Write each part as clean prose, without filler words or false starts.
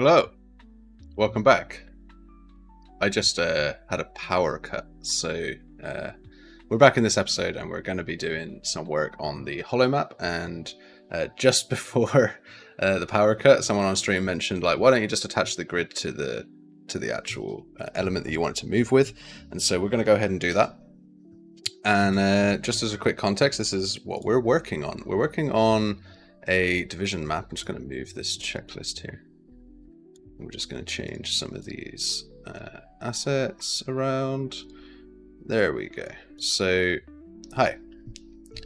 Hello, welcome back. I just had a power cut, so we're back in this episode and we're going to be doing some work on the Holomap. And just before the power cut, someone on stream mentioned, like, why don't you just attach the grid to the actual element that you want it to move with? And so we're going to go ahead and do that. And just as a quick context, this is what we're working on. We're working on a division map. I'm just going to move this checklist here. We're just going to change some of these assets around. There we go. So, hi.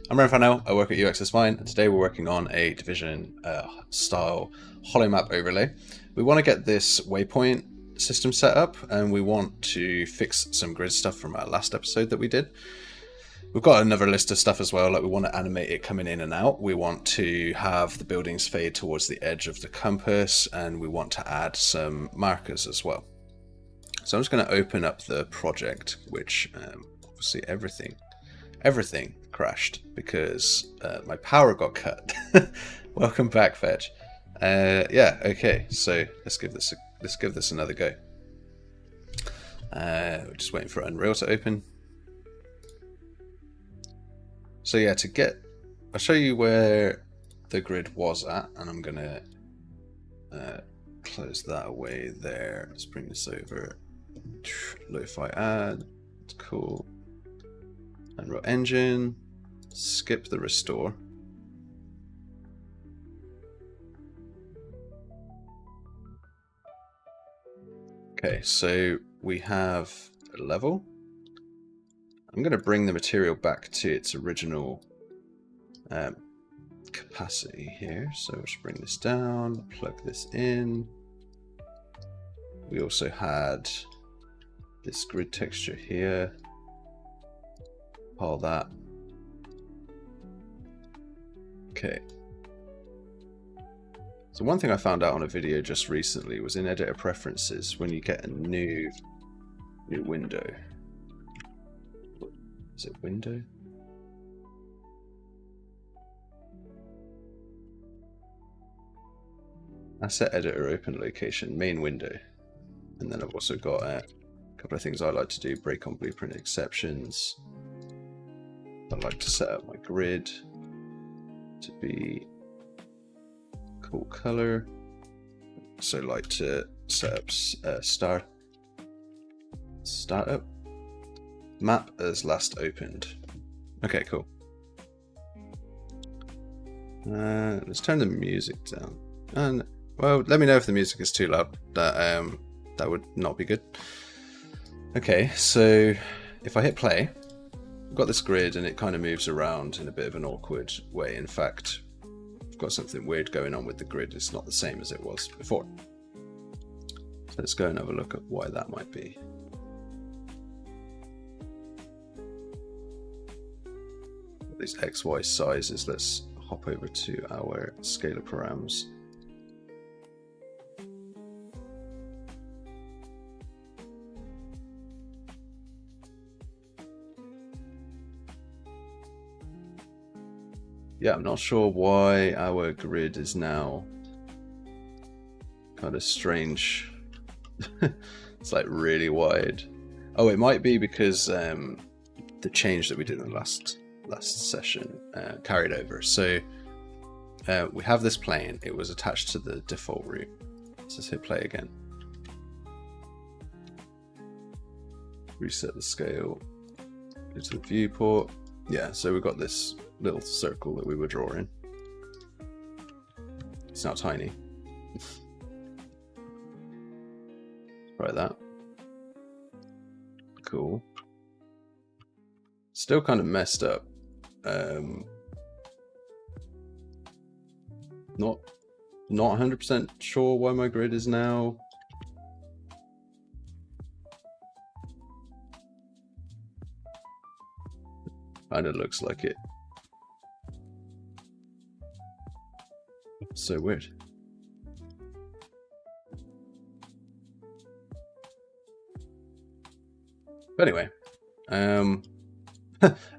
I'm Renfano. I work at UX Design, and today we're working on a Division style Holomap overlay. We want to get this waypoint system set up, and we want to fix some grid stuff from our last episode that we did. We've got another list of stuff as well, like we want to animate it coming in and out. We want to have the buildings fade towards the edge of the compass, and we want to add some markers as well. So I'm just going to open up the project, which obviously everything crashed because my power got cut. Welcome back, Fetch. Yeah, okay, so let's give this another go. We're just waiting for Unreal to open. So yeah, I'll show you where the grid was at, and I'm gonna close that away there. Let's bring this over. Lo-fi add, it's cool. Unreal Engine, skip the restore. Okay, so we have a level. I'm going to bring the material back to its original capacity here. So let's bring this down, plug this in. We also had this grid texture here. All that. Okay. So one thing I found out on a video just recently was in editor preferences, when you get a new window. Is it window? Asset editor, open location, main window. And then I've also got a couple of things I like to do: break on blueprint exceptions. I like to set up my grid to be cool color. So I like to set up startup map as last opened. Okay, cool. Let's turn the music down. And well, let me know if the music is too loud. That would not be good. Okay, so if I hit play, I've got this grid and it kind of moves around in a bit of an awkward way. In fact, I've got something weird going on with the grid. It's not the same as it was before. So let's go and have a look at why that might be. These XY sizes, let's hop over to our scalar params. Yeah, I'm not sure why our grid is now kind of strange. It's like really wide. Oh, it might be because the change that we did in the last session carried over. So we have this plane. It was attached to the default route. Let's just hit play again. Reset the scale. Go to the viewport. Yeah, so we've got this little circle that we were drawing. It's now tiny. Try that. Cool. Still kind of messed up. Not 100% sure why my grid is now kind of looks like it. So weird. But anyway,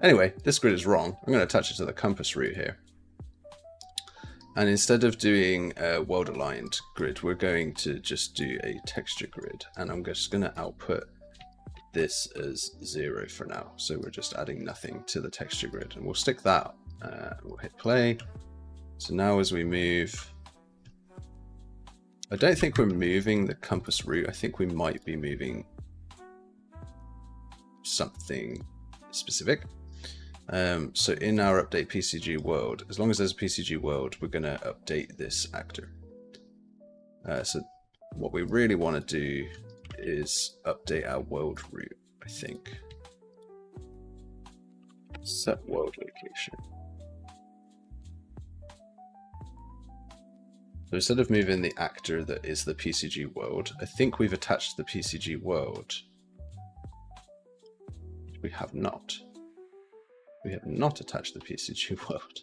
anyway, this grid is wrong. I'm going to attach it to the compass route here. And instead of doing a world aligned grid, we're going to just do a texture grid. And I'm just going to output this as 0 for now. So we're just adding nothing to the texture grid, and we'll stick that. We'll hit play. So now as we move, I don't think we're moving the compass route. I think we might be moving something specific. So in our update PCG world, as long as there's a PCG world, we're going to update this actor. So what we really want to do is update our world route, I think. Set world location. So instead of moving the actor that is the PCG world, I think we've attached the PCG world. We have not. We have not attached the PCG world.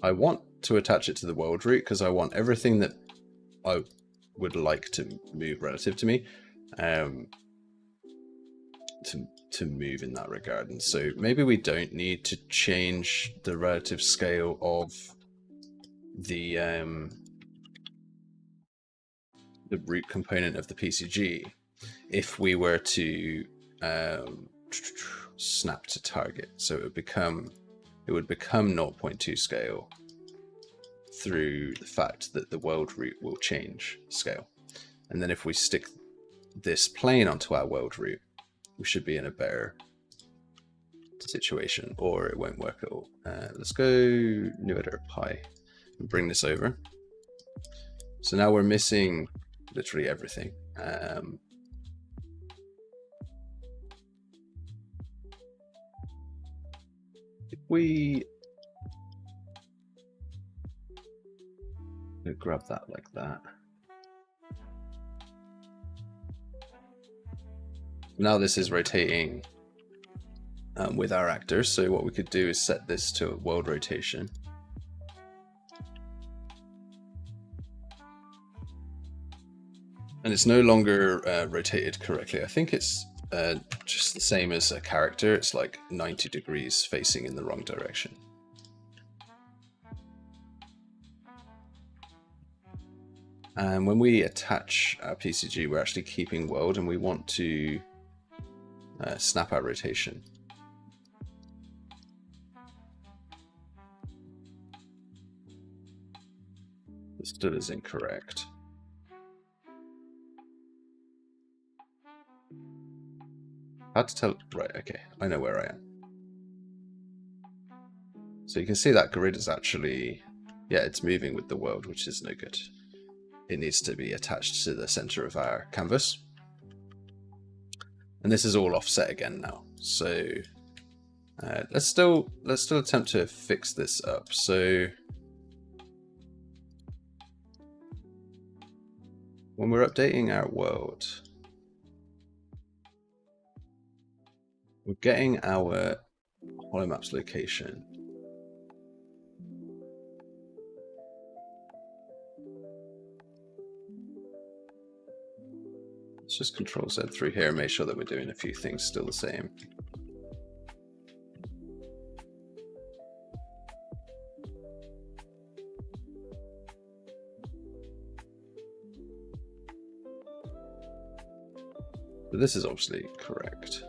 I want to attach it to the world route because I want everything that I would like to move relative to me to move in that regard. And so maybe we don't need to change the relative scale of the root component of the PCG if we were to snap to target. So it would become 0.2 scale through the fact that the world route will change scale. And then if we stick this plane onto our world route, we should be in a better situation, or it won't work at all. Let's go new editor pi and bring this over. So now we're missing literally everything. If we grab that like that. Now this is rotating with our actor. So what we could do is set this to world rotation. And it's no longer rotated correctly. I think it's just the same as a character. It's like 90 degrees facing in the wrong direction. And when we attach our PCG, we're actually keeping world, and we want to snap our rotation. This still is incorrect. How to tell? Right, okay, I know where I am. So you can see that grid is actually, yeah, it's moving with the world, which is no good. It needs to be attached to the center of our canvas. And this is all offset again now. So let's still attempt to fix this up. So when we're updating our world, we're getting our Holomap's location. Let's just Control Z through here and make sure that we're doing a few things still the same. But this is obviously correct.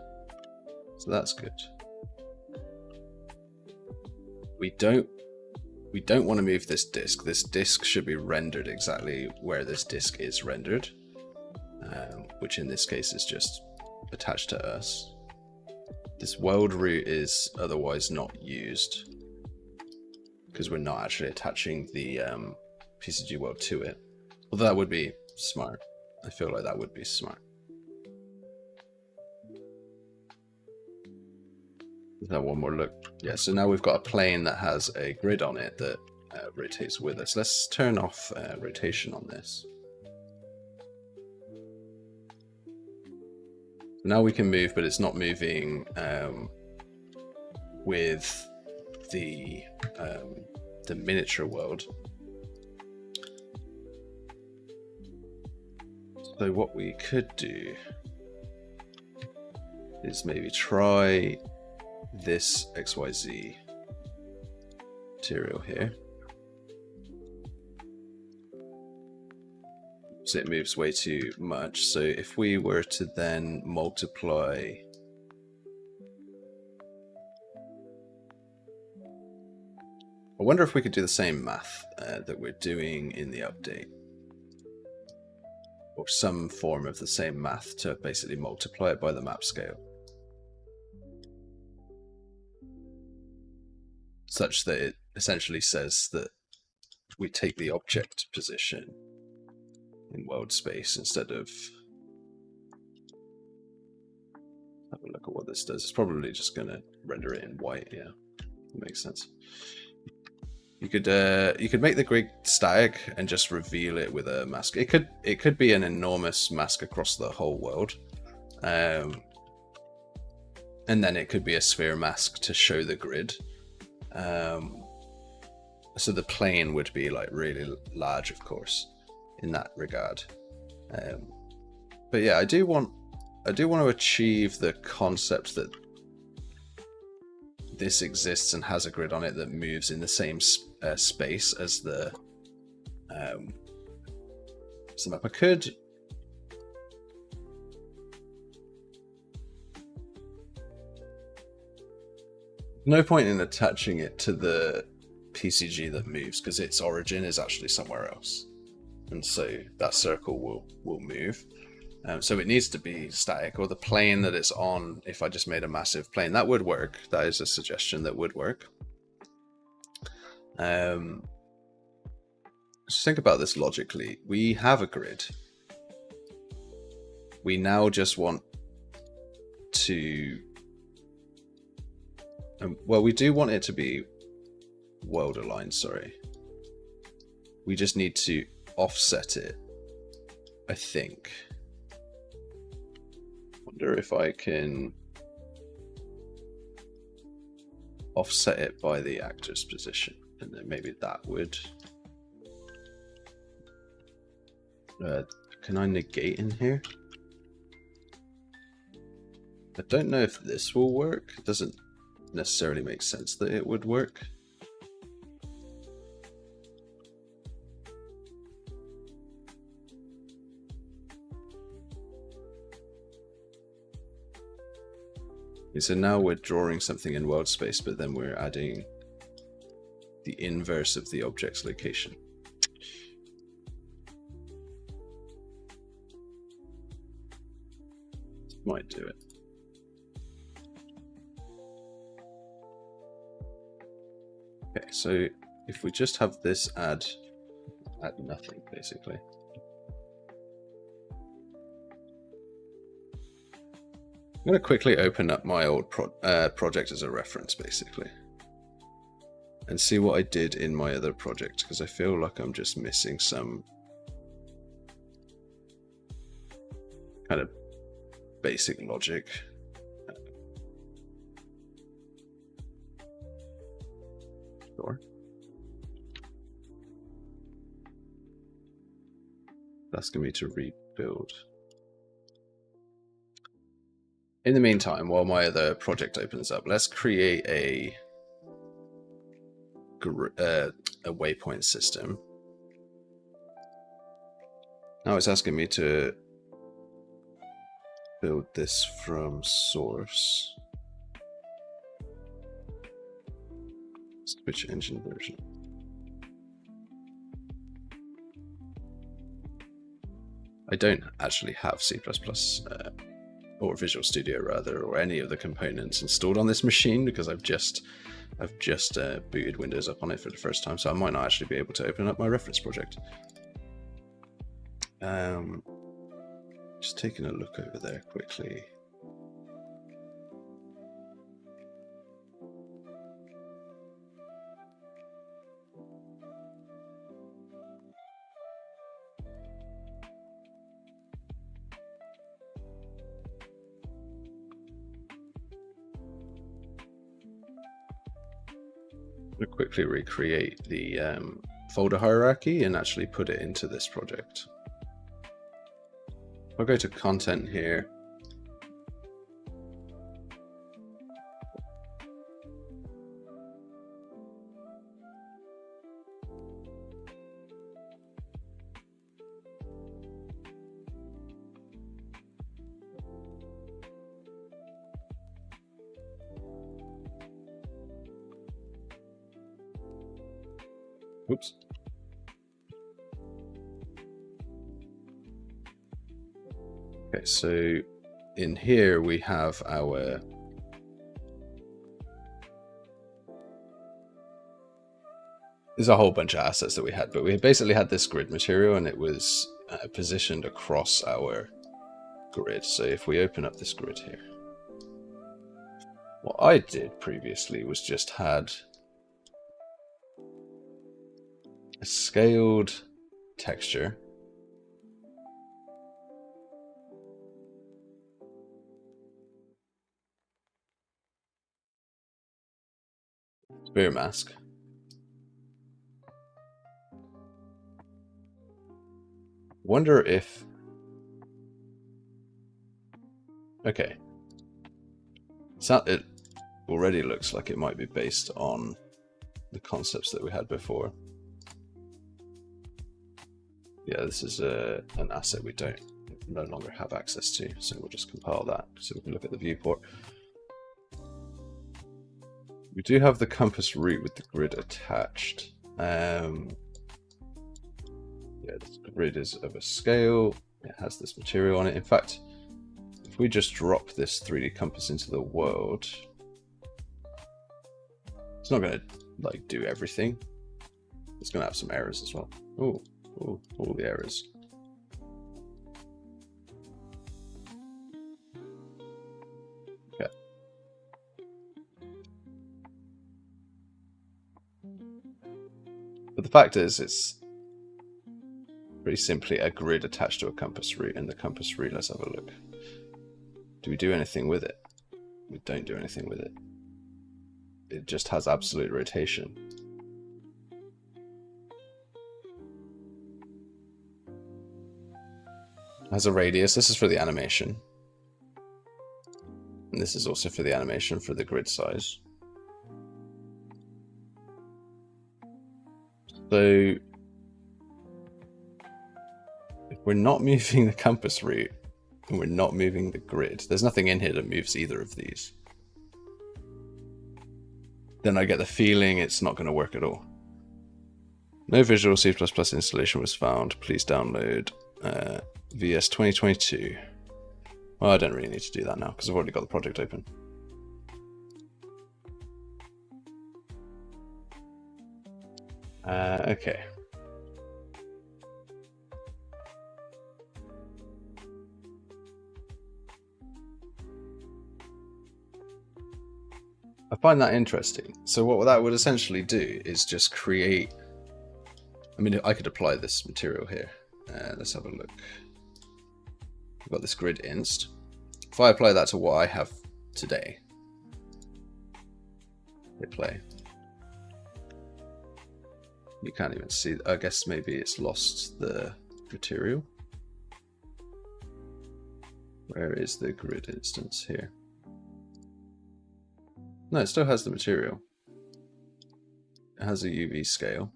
So that's good. We don't want to move this disk. This disk should be rendered exactly where this disk is rendered. Which in this case is just attached to us. This world route is otherwise not used because we're not actually attaching the PCG world to it. Although that would be smart. I feel like that would be smart. Let's have one more look. Yeah, so now we've got a plane that has a grid on it that rotates with us. Let's turn off rotation on this. Now we can move, but it's not moving with the miniature world. So what we could do is maybe try this XYZ material here. So it moves way too much. So if we were to then multiply I wonder if we could do the same math that we're doing in the update. Or some form of the same math to basically multiply it by the map scale. Such that it essentially says that we take the object position in world space instead of... Have a look at what this does. It's probably just going to render it in white, yeah. That makes sense. You could make the grid static and just reveal it with a mask. It could be an enormous mask across the whole world, and then it could be a sphere mask to show the grid. So the plane would be like really large, of course, in that regard. But yeah, I do want to achieve the concept that this exists and has a grid on it that moves in the same space as the map. I could no point in attaching it to the PCG that moves because its origin is actually somewhere else, and so that circle will move. So it needs to be static, or the plane that it's on. If I just made a massive plane, that would work. That is a suggestion that would work. Just think about this logically. We have a grid. We now just want to... well, we do want it to be world aligned, sorry. We just need to offset it, I think. Wonder if I can offset it by the actor's position, and then maybe that would... can I negate in here? I don't know if this will work. It doesn't necessarily make sense that it would work. Okay, so now we're drawing something in world space, but then we're adding the inverse of the object's location. Might do it. Okay, so if we just have this add nothing, basically. I'm going to quickly open up my old project as a reference, basically, and see what I did in my other project, because I feel like I'm just missing some kind of basic logic. Sure. Asking me to rebuild. In the meantime, while my other project opens up, let's create a waypoint system. Now it's asking me to build this from source. Switch engine version. I don't actually have C++, or Visual Studio rather, or any of the components installed on this machine, because I've just booted Windows up on it for the first time, so I might not actually be able to open up my reference project. Just taking a look over there quickly. I'm going to quickly recreate the folder hierarchy and actually put it into this project. I'll go to content here. Oops. Okay, so in here we have our there's a whole bunch of assets that we had, but we basically had this grid material and it was positioned across our grid. So if we open up this grid here, what I did previously was just had a scaled texture. Sphere mask. Wonder if... Okay. It already looks like it might be based on the concepts that we had before. Yeah, this is an asset we no longer have access to, so we'll just compile that so we can look at the viewport. We do have the compass route with the grid attached. Yeah, this grid is of a scale. It has this material on it. In fact, if we just drop this 3D compass into the world, it's not going to like do everything. It's going to have some errors as well. Oh, all the errors. Okay. But the fact is, it's pretty simply a grid attached to a compass route, and the compass route, let's have a look. Do we do anything with it? We don't do anything with it. It just has absolute rotation. It has a radius. This is for the animation. And this is also for the animation for the grid size. So if we're not moving the compass route and we're not moving the grid, there's nothing in here that moves either of these. Then I get the feeling it's not going to work at all. No Visual C++ installation was found. Please download VS 2022. Well, I don't really need to do that now because I've already got the project open. Okay. I find that interesting. So what that would essentially do is just create... I mean, I could apply this material here. Let's have a look. We've got this grid inst. If I apply that to what I have today, hit play. You can't even see. I guess maybe it's lost the material. Where is the grid instance here? No, it still has the material. It has a UV scale.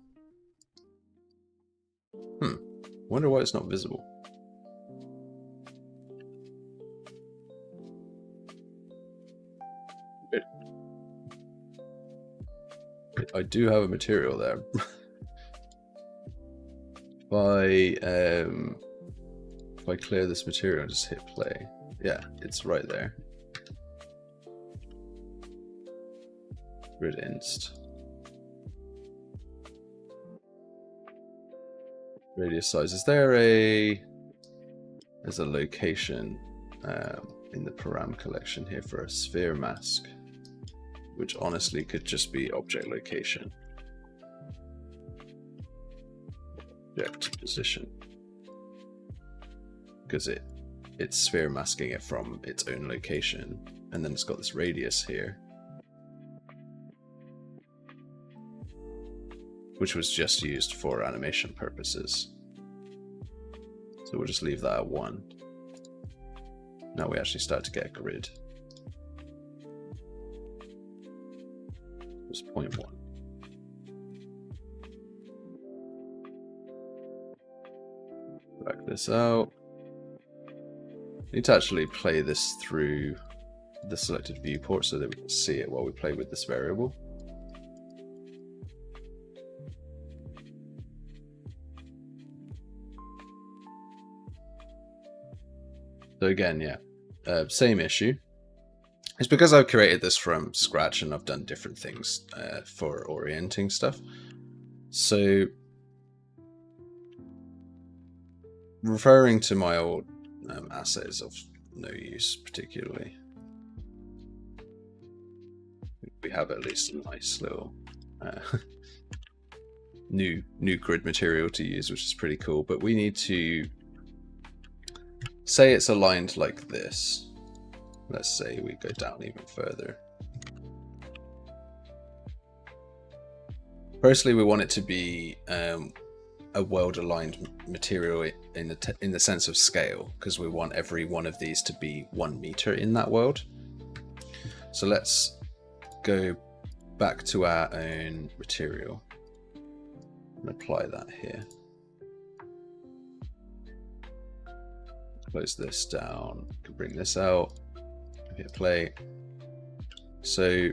Wonder why it's not visible. I do have a material there. If I clear this material and just hit play, yeah, it's right there. Grid inst. Radius size. Is there there's a location in the param collection here for a sphere mask, which honestly could just be object location. Object position. Because it's sphere masking it from its own location, and then it's got this radius here, which was just used for animation purposes. So we'll just leave that at 1. Now we actually start to get a grid. It was 0.1. Back this out. Need to actually play this through the selected viewport so that we can see it while we play with this variable. So again, yeah, same issue. It's because I've created this from scratch and I've done different things for orienting stuff. So referring to my old asset is of no use particularly. We have at least a nice little new grid material to use, which is pretty cool. But we need to say it's aligned like this. Let's say we go down even further. Firstly, we want it to be a world-aligned material in the sense of scale, because we want every one of these to be 1 meter in that world. So let's go back to our own material and apply that here. Close this down. Can bring this out. Hit play. So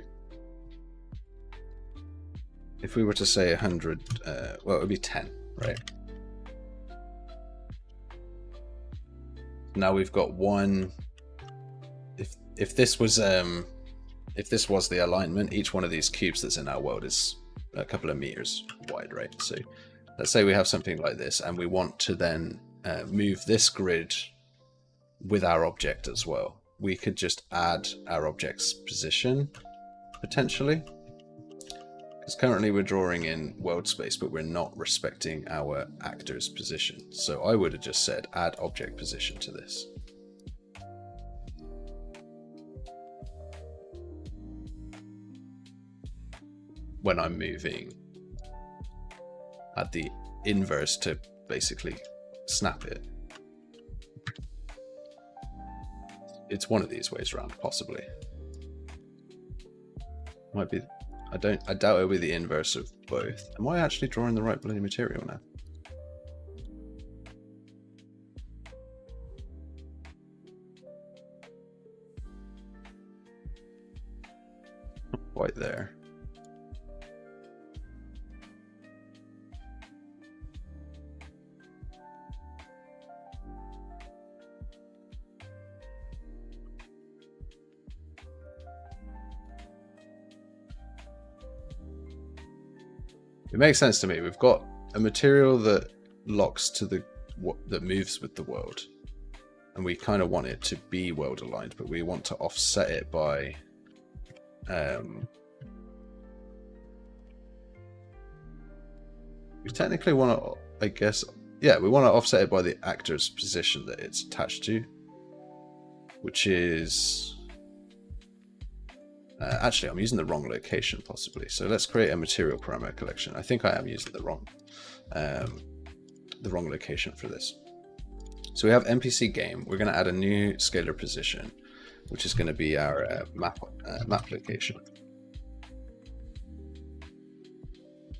if we were to say 100, well, it would be 10, right? Now we've got one. If this was the alignment, each one of these cubes that's in our world is a couple of meters wide, right? So let's say we have something like this, and we want to then move this grid with our object as well. We could just add our object's position, potentially. Because currently we're drawing in world space, but we're not respecting our actor's position. So I would have just said add object position to this. When I'm moving at the inverse to basically snap it. It's one of these ways around, possibly. Might be. I doubt it'll be the inverse of both. Am I actually drawing the right bloody material now? Not quite there. It makes sense to me. We've got a material that locks to that moves with the world, and we kind of want it to be world aligned, but we want to offset it by we technically want to, I guess, yeah, we want to offset it by the actor's position that it's attached to, which is actually, I'm using the wrong location possibly. So let's create a material parameter collection. I think I am using the wrong location for this. So we have NPC game. We're going to add a new scalar position, which is going to be our map location.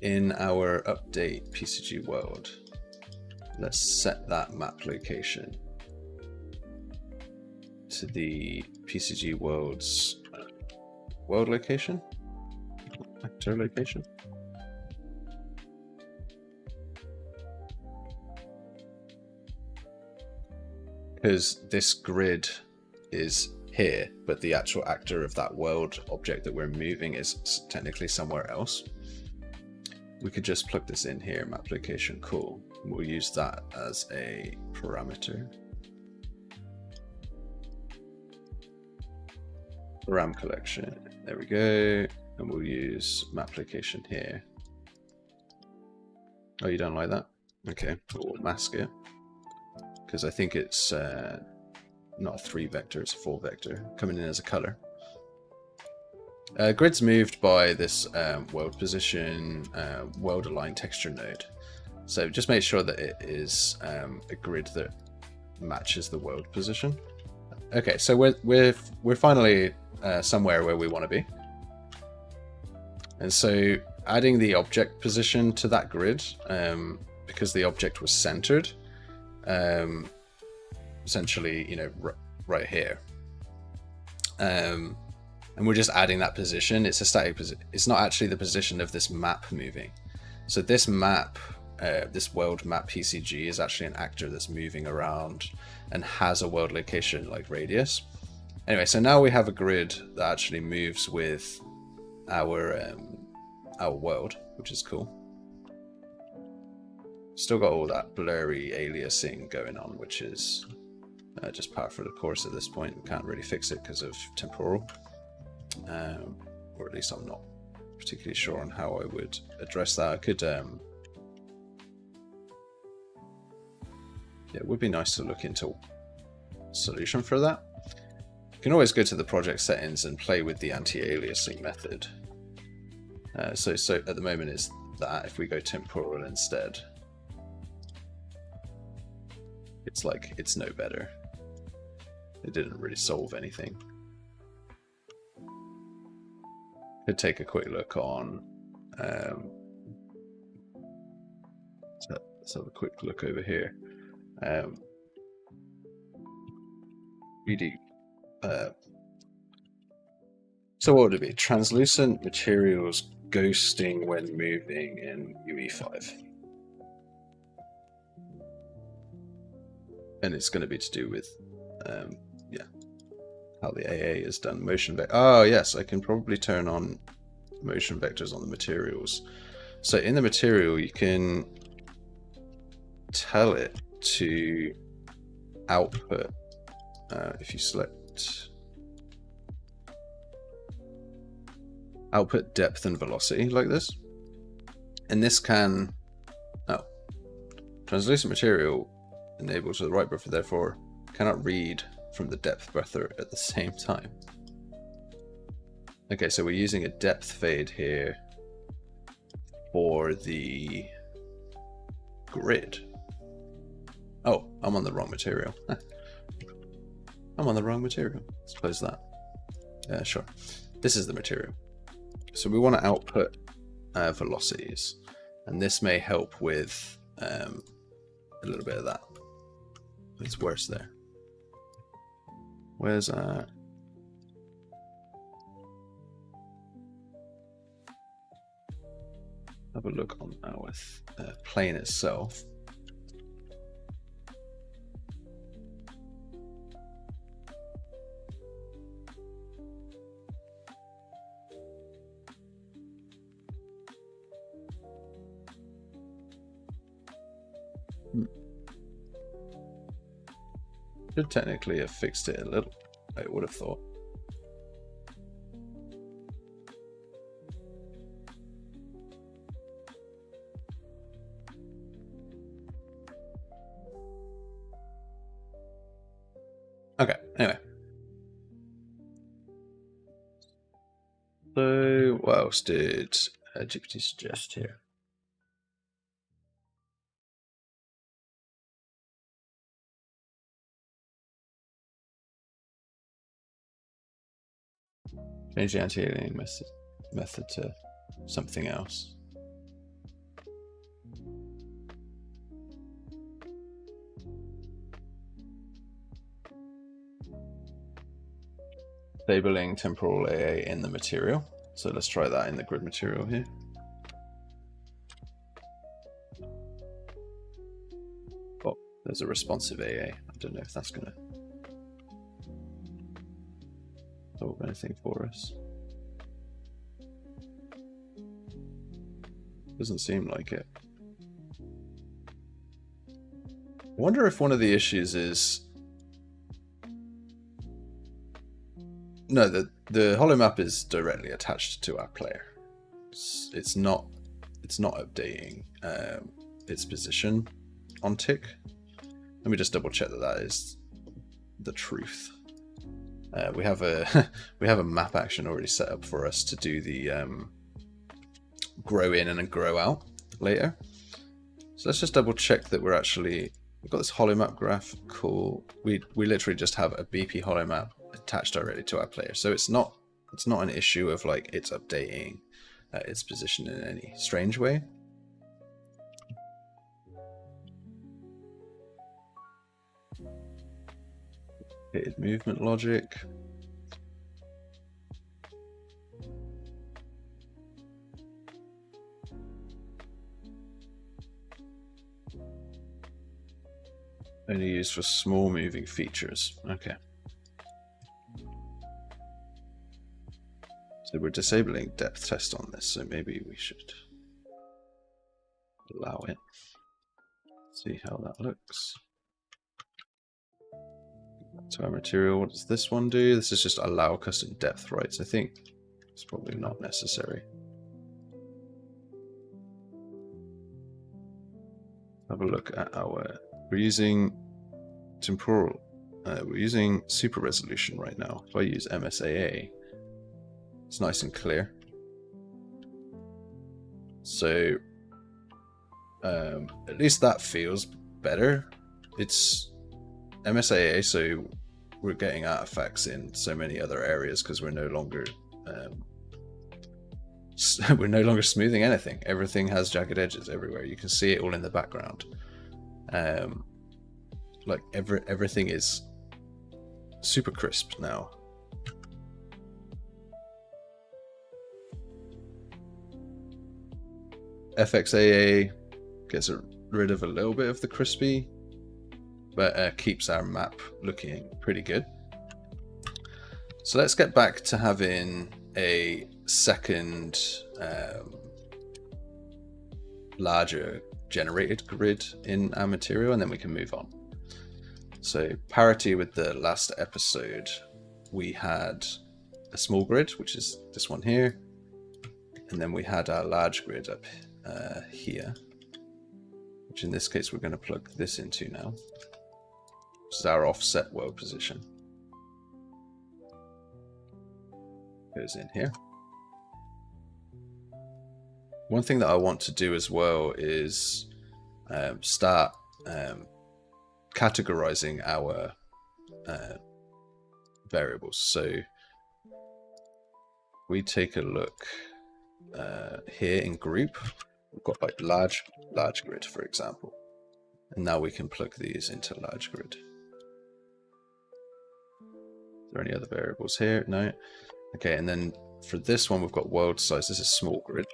In our update PCG world, let's set that map location to the PCG world's world location, actor location. Because this grid is here, but the actual actor of that world object that we're moving is technically somewhere else. We could just plug this in here, map location, cool. We'll use that as a parameter. RAM collection, there we go, and we'll use map location here. Oh, you don't like that? Okay, we'll mask it, because I think it's not a 3 vector, it's a 4 vector, coming in as a color. Grid's moved by this world position, world aligned texture node. So just make sure that it is a grid that matches the world position. Okay, so we're finally somewhere where we want to be. And so adding the object position to that grid, because the object was centered, essentially, you know, right here. And we're just adding that position. It's a static position. It's not actually the position of this map moving. So this map this world map PCG is actually an actor that's moving around and has a world location like radius. Anyway, so now we have a grid that actually moves with our world, which is cool. Still got all that blurry aliasing going on, which is just par for the course at this point. We can't really fix it because of temporal, or at least I'm not particularly sure on how I would address that. I could, yeah, it would be nice to look into a solution for that. You can always go to the project settings and play with the anti-aliasing method. So at the moment is that. If we go temporal instead, it's like it's no better. It didn't really solve anything. Could take a quick look on. Let's have a quick look over here. So what would it be? Translucent materials ghosting when moving in UE5. And it's going to be to do with, yeah, how the AA is done. Motion vector. Oh, yes, I can probably turn on motion vectors on the materials. So in the material, you can tell it to output, if you select output depth and velocity like this. And this can, oh, translucent material enabled to the right buffer, therefore cannot read from the depth buffer at the same time. Okay, so we're using a depth fade here for the grid. Oh, I'm on the wrong material. I'm on the wrong material. Let's close that. Yeah, sure. This is the material. So we want to output velocities, and this may help with a little bit of that. It's worse there. Where's have a look on our plane itself. Should technically have fixed it a little, I would have thought. Okay, anyway. So what else did GPT suggest here? Change the anti-aliasing method to something else. Labeling temporal AA in the material. So let's try that in the grid material here. Oh, there's a responsive AA. I don't know if that's going to solve anything for us. Doesn't seem like it. I wonder if one of the issues is no, the holomap is directly attached to our player. It's not updating its position on tick. Let me just double check that that is the truth. We have a we have a map action already set up for us to do the grow in and then grow out later. So let's just double check that we're actually, we've got this holomap graph. Cool. We literally just have a BP holomap attached directly to our player, so it's not an issue of like it's updating its position in any strange way. Hidden movement logic. Only used for small moving features. Okay. So we're disabling depth test on this, so maybe we should allow it. See how that looks. To our material, what does this one do? This is just allow custom depth rights. I think it's probably not necessary. Have a look at our, we're using temporal, we're using super resolution right now. If I use MSAA, it's nice and clear. So at least that feels better. It's MSAA, so we're getting artifacts in so many other areas because we're no longer smoothing anything. Everything has jagged edges everywhere. You can see it all in the background. Like everything is super crisp now. FXAA gets rid of a little bit of the crispy, but keeps our map looking pretty good. So let's get back to having a second larger generated grid in our material, and then we can move on. So parity with the last episode, we had a small grid, which is this one here, and then we had our large grid up here, which in this case we're going to plug this into now. This is our offset world position. Goes in here. One thing that I want to do as well is start categorizing our variables. So we take a look here in group. We've got like large grid, for example, and now we can plug these into large grid. Are there any other variables here? No. Okay, and then for this one, we've got world size. This is small grid.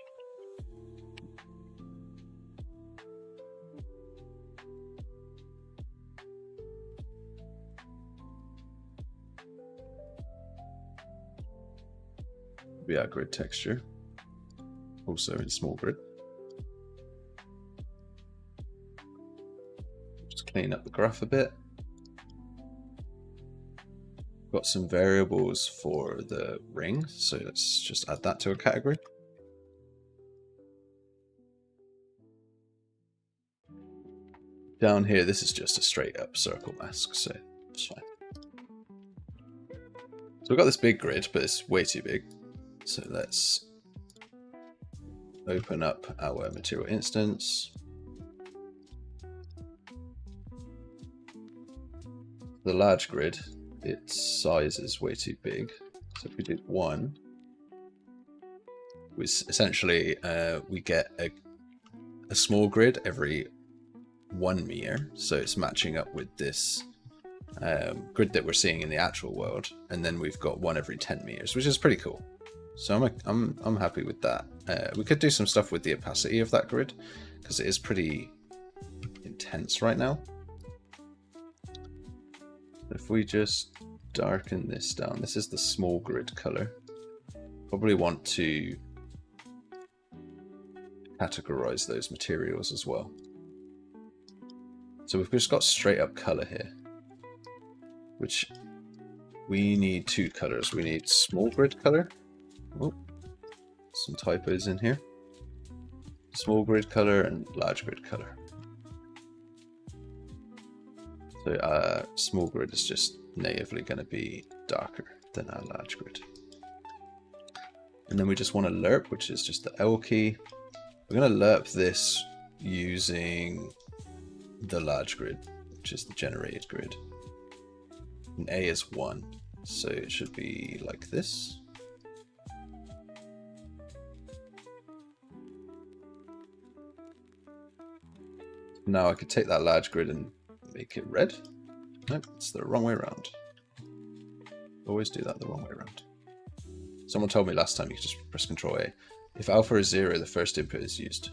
Be our grid texture, also in small grid. Just clean up the graph a bit. Got some variables for the ring, so let's just add that to a category. Down here, this is just a straight up circle mask, so it's fine. So we've got this big grid, but it's way too big. So let's open up our material instance. The large grid, its size is way too big. So if we did 1, which essentially we get a small grid every 1 meter. So it's matching up with this grid that we're seeing in the actual world. And then we've got 1 every 10 meters, which is pretty cool. So I'm happy with that. We could do some stuff with the opacity of that grid because it is pretty intense right now. If we just darken this down, this is the small grid color. Probably want to categorize those materials as well. So we've just got straight up color here, which we need 2 colors. We need small grid color. Oh, some typos in here. Small grid color and large grid color. So small grid is just natively going to be darker than our large grid. And then we just want to lerp, which is just the L key. We're going to lerp this using the large grid, which is the generated grid. And A is 1, so it should be like this. Now I could take that large grid and make it red. Nope, it's the wrong way around. Always do that the wrong way around. Someone told me last time you could just press Ctrl A. If alpha is 0, the first input is used.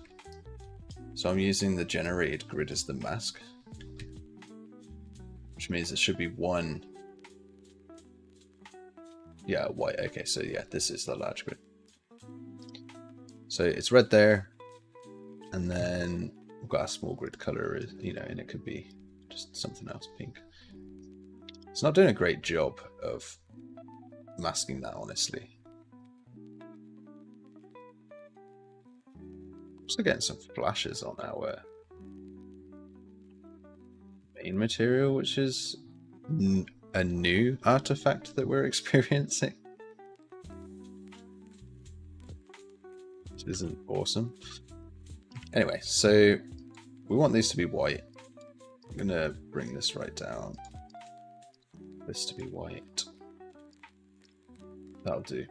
So I'm using the generated grid as the mask. which means it should be one. Yeah, white. Okay, so yeah, this is the large grid. So it's red there, and then we've got a small grid color, you know, and it could be just something else, pink. It's not doing a great job of masking that, honestly. Also getting some flashes on our main material, which is a new artifact that we're experiencing. Which isn't awesome. Anyway, so we want these to be white. I'm gonna bring this right down. This to be white. That'll do.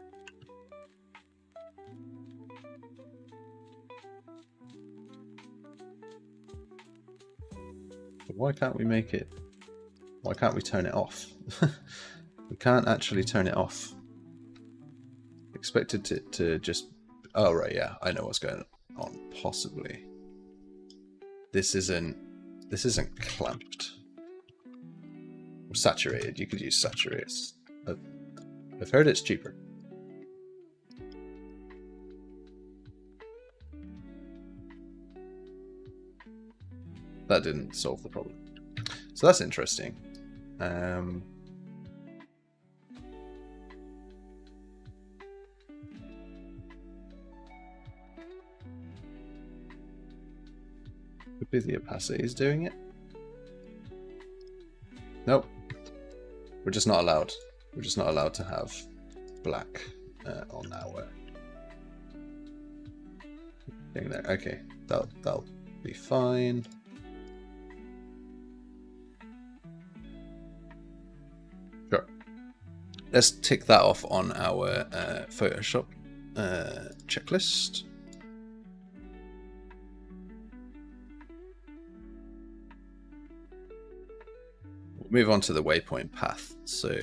But why can't we make it? Why can't we turn it off? We can't actually turn it off. Expected it to just... Oh, right, yeah. I know what's going on. Possibly. This isn't clamped. Or saturated. You could use saturated. I've heard it's cheaper. That didn't solve the problem. So that's interesting. Could be the opacity is doing it. Nope. We're just not allowed. We're just not allowed to have black on our thing there. Okay, that'll be fine. Sure. Let's tick that off on our Photoshop checklist. We'll move on to the waypoint path. So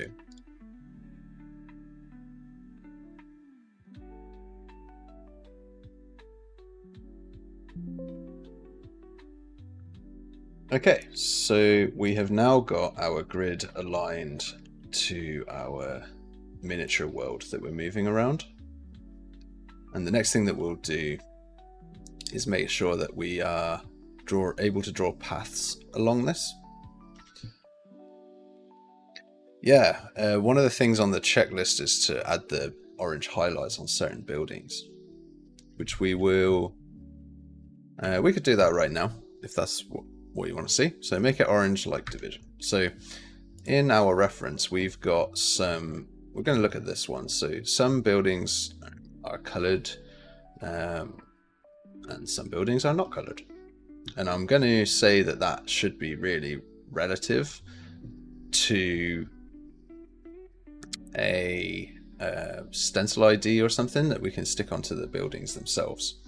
okay, so we have now got our grid aligned to our miniature world that we're moving around. And the next thing that we'll do is make sure that we are able to draw paths along this. Yeah, one of the things on the checklist is to add the orange highlights on certain buildings, which we will... we could do that right now, if that's what you want to see. So make it orange like Division. So in our reference, we've got some... We're going to look at this one. So some buildings are coloured, and some buildings are not coloured. And I'm going to say that that should be really relative to a stencil ID or something that we can stick onto the buildings themselves.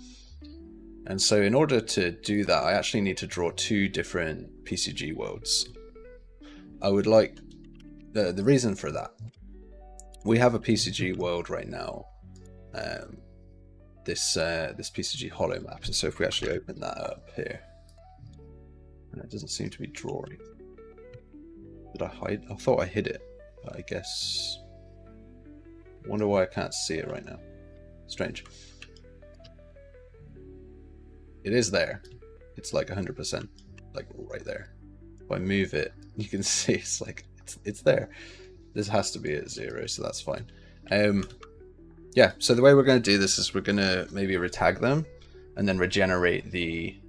And so in order to do that, I actually need to draw two different PCG worlds. I would like the reason for that. We have a PCG world right now, this PCG Holomap. And so if we actually open that up here, and it doesn't seem to be drawing. Did I hide? I thought I hid it, but I guess. Wonder why I can't see it right now. Strange. It is there. It's like 100%, like right there. If I move it, you can see it's like it's there. This has to be at 0, so that's fine. Yeah. So the way we're going to do this is we're going to maybe retag them, and then regenerate the.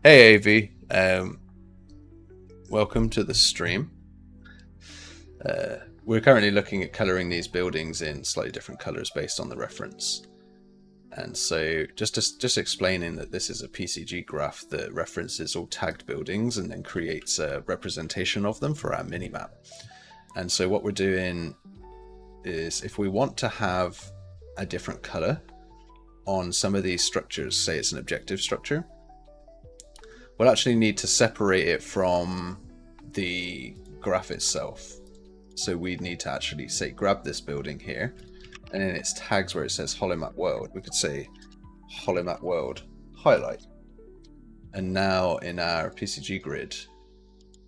Hey AV, welcome to the stream. We're currently looking at colouring these buildings in slightly different colours based on the reference. And so just explaining that this is a PCG graph that references all tagged buildings and then creates a representation of them for our minimap. And so what we're doing is if we want to have a different colour on some of these structures, say it's an objective structure, we'll actually need to separate it from the graph itself. So we'd need to actually say grab this building here, and in its tags where it says Holomap World, we could say Holomap World highlight. And now in our PCG grid,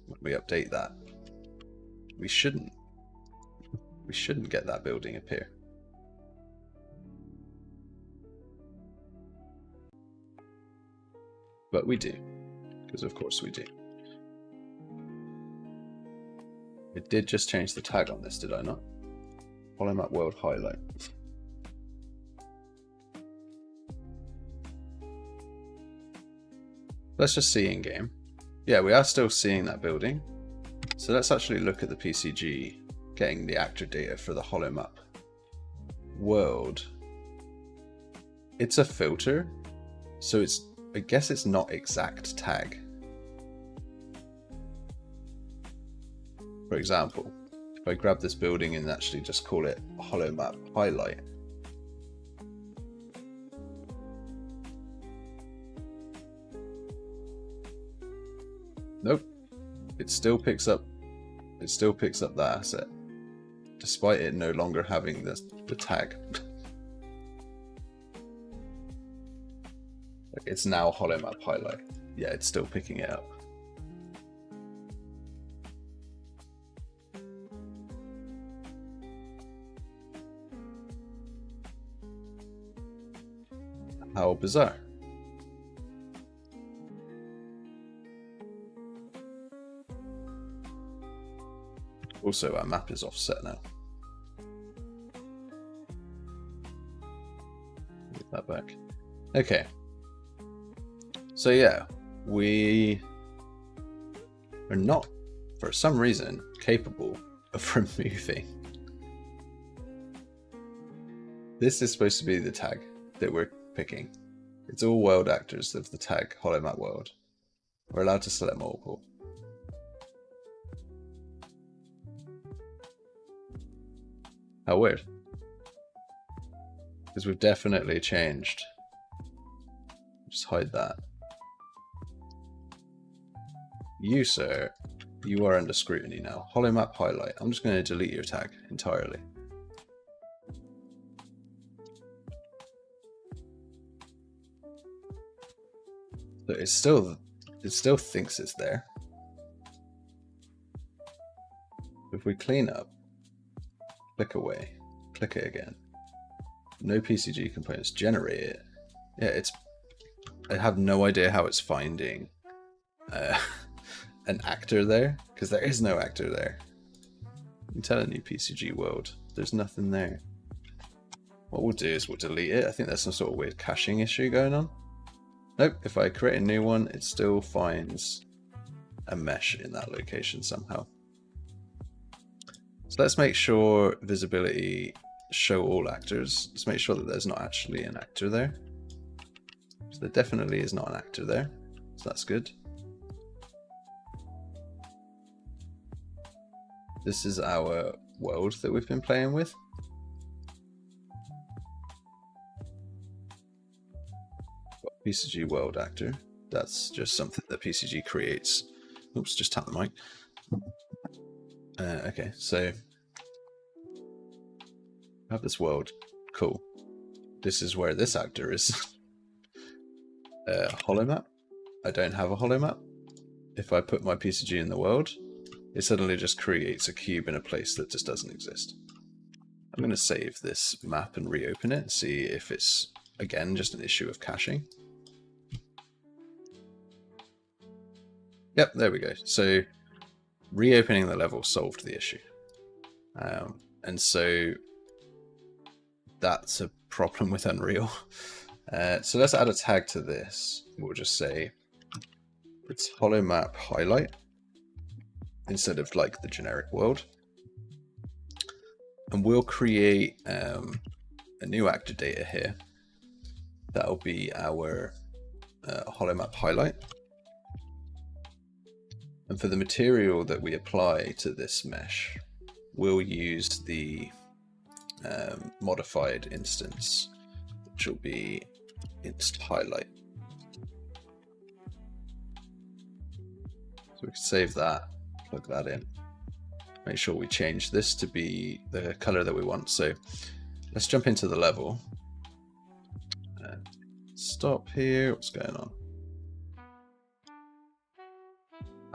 when we update that, we shouldn't get that building appear. But we do, because of course we do. It did just change the tag on this, did I not? Holomap world highlight. Let's just see in game. Yeah, we are still seeing that building. So let's actually look at the PCG getting the actor data for the Holomap world. It's a filter, so I guess it's not exact tag. For example, if I grab this building and actually just call it Holomap highlight, nope, it still picks up that asset, despite it no longer having the tag. It's now Holomap highlight. Yeah, it's still picking it up. How bizarre. Also, our map is offset now. Get that back. Okay. So yeah, we are not, for some reason, capable of removing. This is supposed to be the tag that we're picking. It's all world actors of the tag Holomap world. We're allowed to select multiple. How weird. Because we've definitely changed. Just hide that. You, sir, you are under scrutiny now. Holomap highlight. I'm just going to delete your tag entirely. So it still thinks it's there. If we clean up, click away, click it again. No PCG components, generate it. Yeah, I have no idea how it's finding an actor there, because there is no actor there. I'm telling you, PCG world, there's nothing there. What we'll do is we'll delete it. I think there's some sort of weird caching issue going on. Nope, if I create a new one, it still finds a mesh in that location somehow. So let's make sure visibility show all actors. Let's make sure that there's not actually an actor there. So there definitely is not an actor there. So that's good. This is our world that we've been playing with. PCG world actor. That's just something that PCG creates. Oops, just tap the mic. Okay, so I have this world. Cool. This is where this actor is. Holomap. I don't have a holomap. If I put my PCG in the world, it suddenly just creates a cube in a place that just doesn't exist. I'm going to save this map and reopen it and see if it's, again, just an issue of caching. Yep, there we go. So reopening the level solved the issue. And so that's a problem with Unreal. So let's add a tag to this. We'll just say it's Holomap highlight instead of like the generic world. And we'll create a new actor data here. That'll be our Holomap highlight. And for the material that we apply to this mesh, we'll use the modified instance, which will be inst highlight. So we can save that, plug that in. Make sure we change this to be the color that we want. So let's jump into the level. Stop here. What's going on?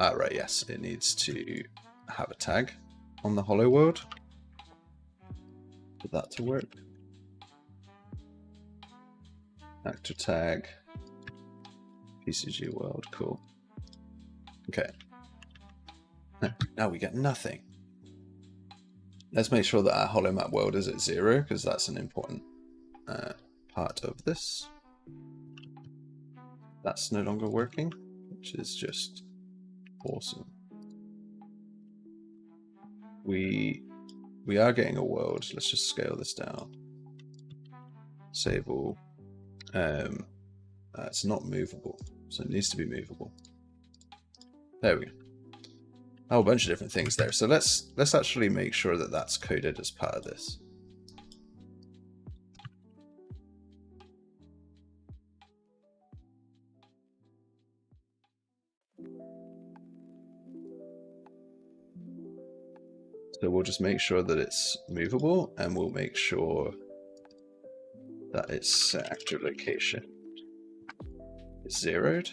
Ah, right, yes, it needs to have a tag. on the Holo world for that to work. Actor tag, PCG world, cool. Okay. Now we get nothing. Let's make sure that our Holomap world is at 0, because that's an important part of this. That's no longer working, which is just awesome. We are getting a world. Let's just scale this down. Disable. It's not movable, so it needs to be movable. There we go. A whole bunch of different things there. So let's actually make sure that that's coded as part of this. So we'll just make sure that it's movable, and we'll make sure that its actor location is zeroed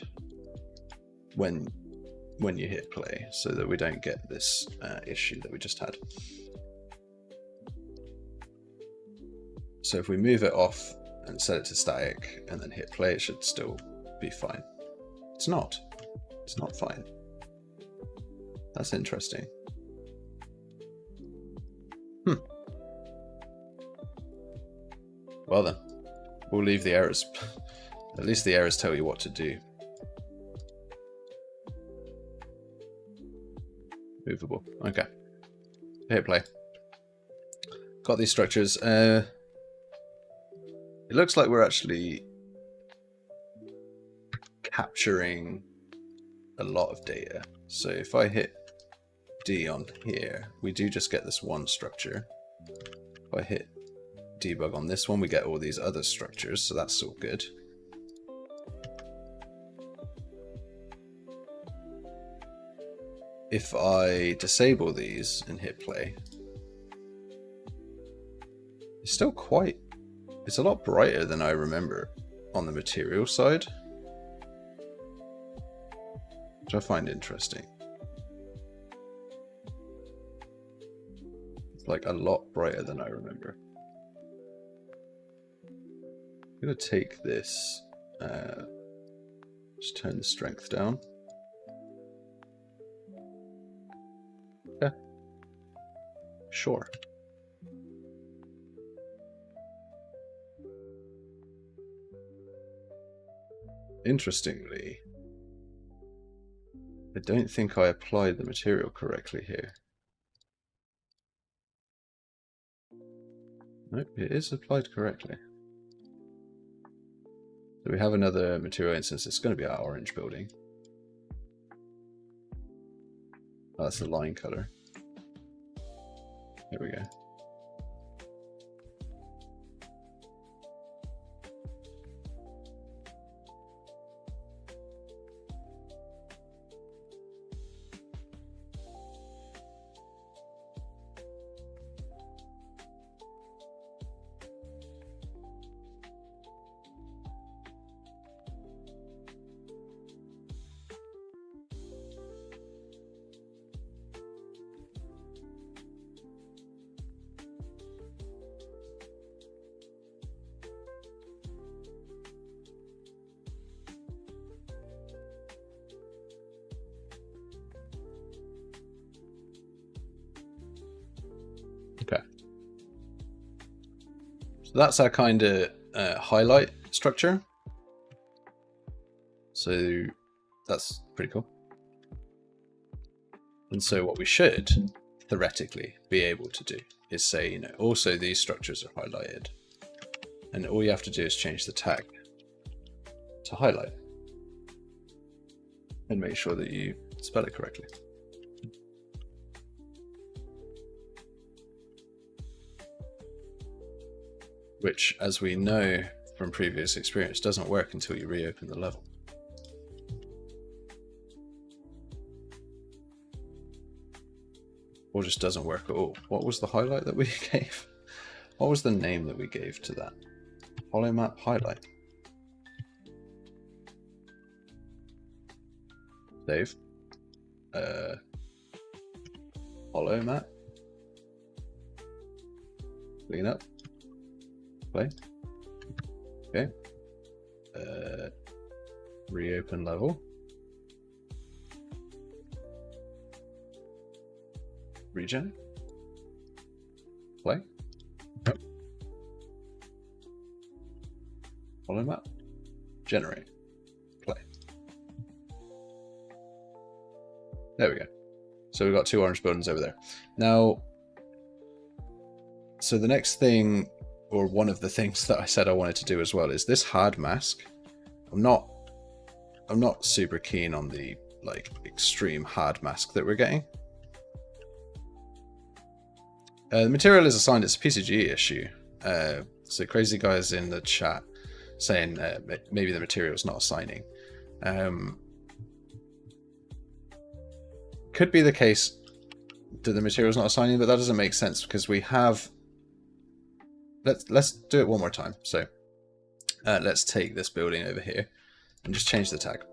when you hit play, so that we don't get this issue that we just had. So if we move it off and set it to static and then hit play, it should still be fine. It's not. It's not fine. That's interesting. Well then, we'll leave the errors. At least the errors tell you what to do. Movable. Okay. Hit play. Got these structures. It looks like we're actually capturing a lot of data. So if I hit D on here, we do just get this one structure. If I hit debug on this one, we get all these other structures, so that's all good. If I disable these and hit play, it's still it's a lot brighter than I remember on the material side, which I find interesting. It's like a lot brighter than I remember. I'm going to take this, just turn the strength down. Yeah. Sure. Interestingly, I don't think I applied the material correctly here. Nope, it is applied correctly. So we have another material instance. It's going to be our orange building. Oh, that's the line color. There we go. Okay. So that's our kind of highlight structure. So that's pretty cool. And so what we should theoretically be able to do is say, you know, also these structures are highlighted. And all you have to do is change the tag to highlight and make sure that you spell it correctly. Which, as we know from previous experience, doesn't work until you reopen the level. Or just doesn't work at all. What was the highlight that we gave? What was the name that we gave to that? Holomap highlight. Save. Holomap Clean up. Play. Okay. Reopen level. Regen. Play. Yep. Holomap. Generate. Play. There we go. So we've got 2 orange buildings over there. Now, so the next thing, or one of the things that I said I wanted to do as well, is this hard mask. I'm not super keen on the like extreme hard mask that we're getting. The material is assigned, it's a PCG issue. So crazy guys in the chat saying maybe the material is not assigning. Could be the case that the material is not assigning, but that doesn't make sense because we have. Let's do it one more time. So let's take this building over here and just change the tag.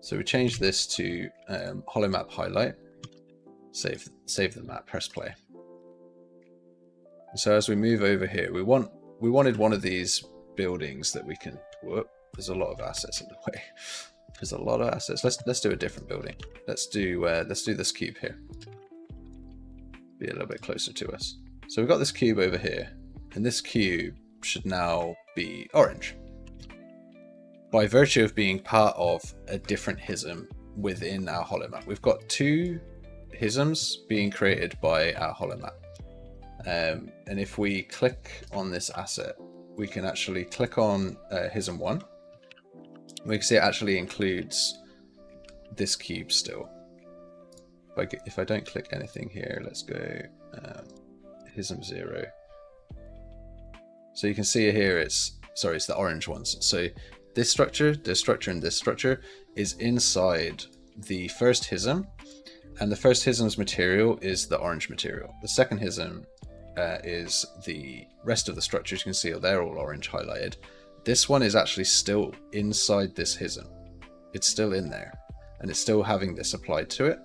So we change this to Holomap highlight. Save the map. Press play. So as we move over here, we wanted one of these buildings that we can. Whoop, there's a lot of assets in the way. There's a lot of assets. Let's do a different building. Let's do this cube here. Be a little bit closer to us. So we've got this cube over here, and this cube should now be orange. By virtue of being part of a different HISM within our holomap. We've got 2 HISMs being created by our holomap. And if we click on this asset, we can actually click on HISM 1. We can see it actually includes this cube still. If I don't click anything here, let's go HISM 0. So you can see here it's the orange ones. So this structure, and this structure is inside the first HISM, and the first HISM's material is the orange material. The second HISM is the rest of the structures. You can see they're all orange highlighted. This one is actually still inside this HISM. It's still in there, and it's still having this applied to it.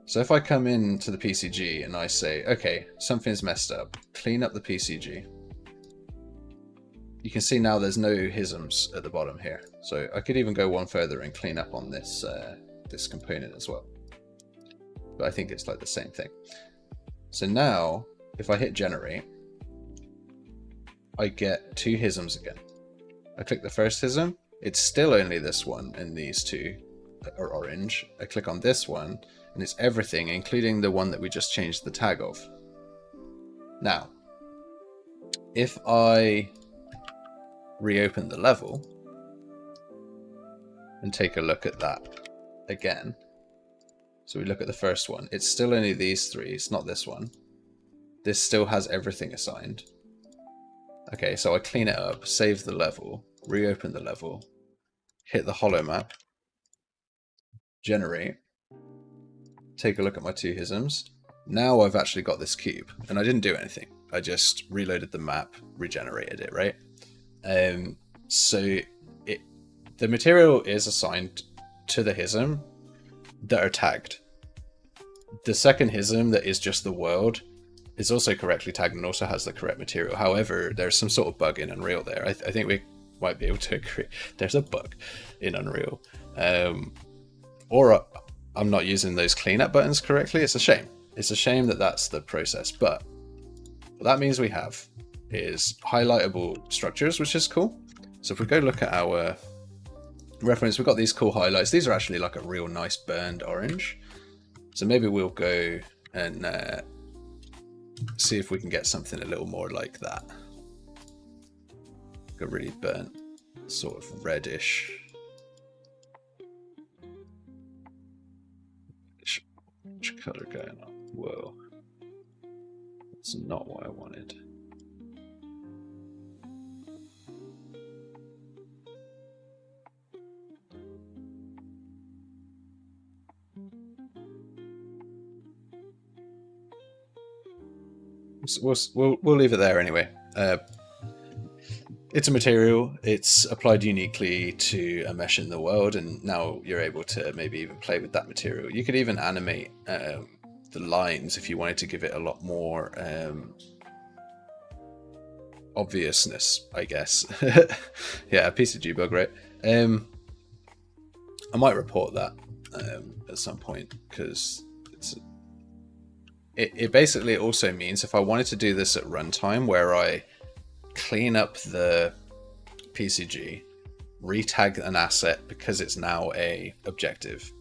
So if I come into the PCG and I say, okay, something's messed up, clean up the PCG. You can see now there's no HISMs at the bottom here. So I could even go one further and clean up on this this component as well. But I think it's like the same thing. So now, if I hit generate, I get 2 HISMs again. I click the first HISM, it's still only this one and these 2 are orange. I click on this one, and it's everything, including the one that we just changed the tag of. Now, if I reopen the level and take a look at that again, so we look at the first one, it's still only these 3, it's not this one. This still has everything assigned. Okay, so I clean it up, save the level, reopen the level, hit the holomap, generate, take a look at my 2 HISMs. Now I've actually got this cube, and I didn't do anything. I just reloaded the map, regenerated it, right? So the material is assigned to the HISM that are tagged. The second HISM that is just the world is also correctly tagged and also has the correct material. However, there's some sort of bug in Unreal there. I think we might be able to agree. There's a bug in Unreal. Or I'm not using those cleanup buttons correctly. It's a shame. It's a shame that that's the process. But what that means we have is highlightable structures, which is cool. So if we go look at our reference, we've got these cool highlights. These are actually like a real nice burned orange. So maybe we'll go and see if we can get something a little more like that. Like a really burnt, sort of reddish. Which color going on? Whoa. That's not what I wanted. We'll leave it there anyway. It's a material, it's applied uniquely to a mesh in the world, and now you're able to maybe even play with that material. You could even animate the lines if you wanted to give it a lot more obviousness, I guess. Yeah, a PCG bug, right? I might report that at some point, because it basically also means if I wanted to do this at runtime, where I clean up the PCG, retag an asset because it's now a objective,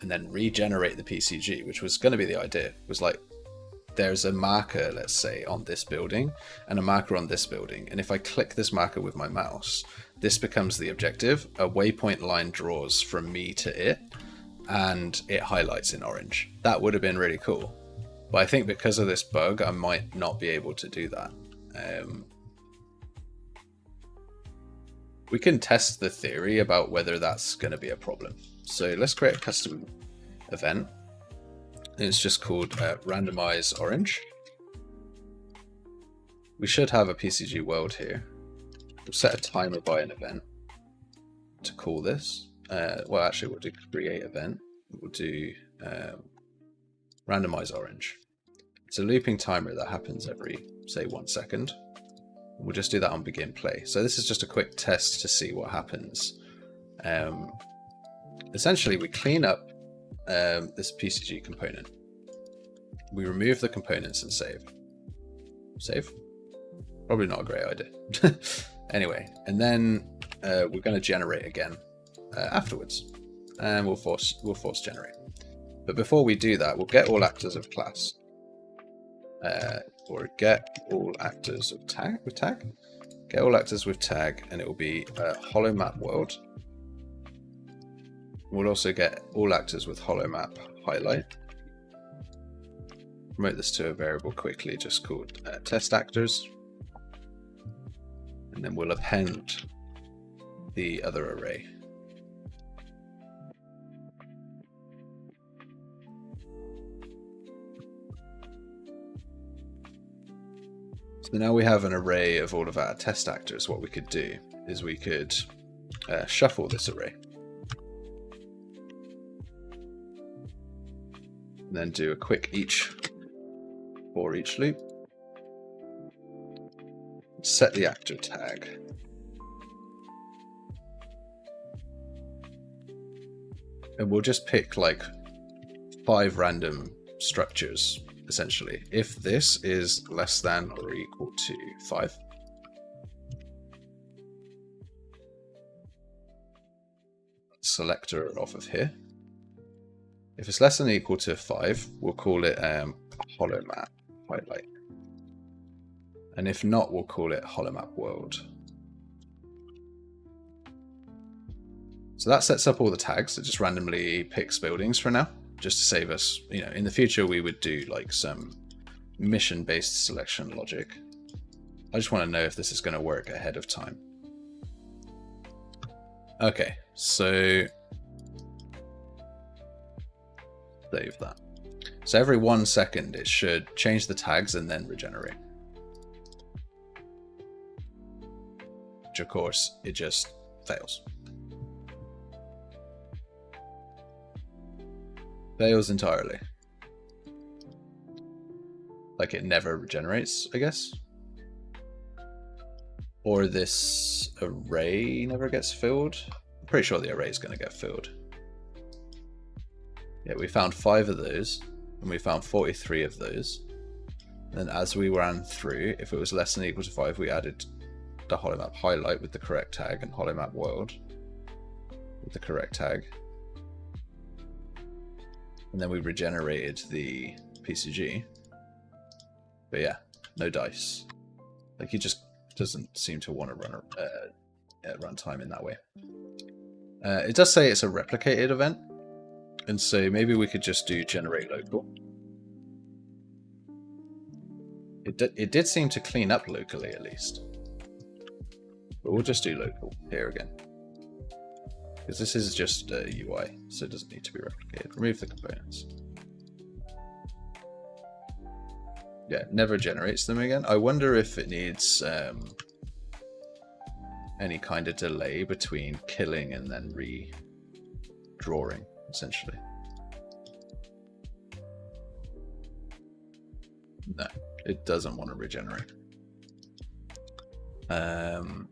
and then regenerate the PCG, which was going to be the idea, was like, there's a marker, let's say, on this building and a marker on this building, and if I click this marker with my mouse, this becomes the objective. A waypoint line draws from me to it, and it highlights in orange. That would have been really cool, but I think because of this bug, I might not be able to do that. We can test the theory about whether that's going to be a problem. So let's create a custom event. It's just called randomize orange. We should have a PCG world here. We'll set a timer by an event to call this. Well, actually, we'll do create event. We'll do randomize orange. It's a looping timer that happens every, say, 1 second. We'll just do that on begin play. So this is just a quick test to see what happens. Essentially, we clean up this PCG component. We remove the components and save. Save? Probably not a great idea. Anyway, and then we're going to generate again afterwards, and we'll force generate. But before we do that, we'll get all actors of class. Or get all actors of tag with tag. Get all actors with tag, and it will be a Holomap world. We'll also get all actors with Holomap highlight. Promote this to a variable quickly, just called test actors, and then we'll append the other array. So now we have an array of all of our test actors. What we could do is we could shuffle this array. And then do a quick for each loop. Set the actor tag. And we'll just pick like 5 random structures. Essentially, if this is less than or equal to 5, selector off of here. If it's less than or equal to 5, we'll call it Holomap highlight, and if not, we'll call it Holomap world. So that sets up all the tags. It just randomly picks buildings for now, just to save us, you know, in the future we would do like some mission-based selection logic. I just want to know if this is going to work ahead of time. Okay, so save that. So every 1 second it should change the tags and then regenerate. Which of course it just fails. Fails entirely. Like it never regenerates, I guess. Or this array never gets filled. I'm pretty sure the array is going to get filled. Yeah, we found 5 of those, and we found 43 of those. And as we ran through, if it was less than or equal to 5, we added the Holomap highlight with the correct tag and Holomap world with the correct tag. And then we regenerated the PCG. But yeah, no dice. Like, he just doesn't seem to want to run time in that way. It does say it's a replicated event, and so maybe we could just do generate local. It did seem to clean up locally at least, but we'll just do local here again, because this is just a UI, so it doesn't need to be replicated. Remove the components. Yeah, never generates them again. I wonder if it needs any kind of delay between killing and then redrawing, essentially. No, it doesn't want to regenerate. Um,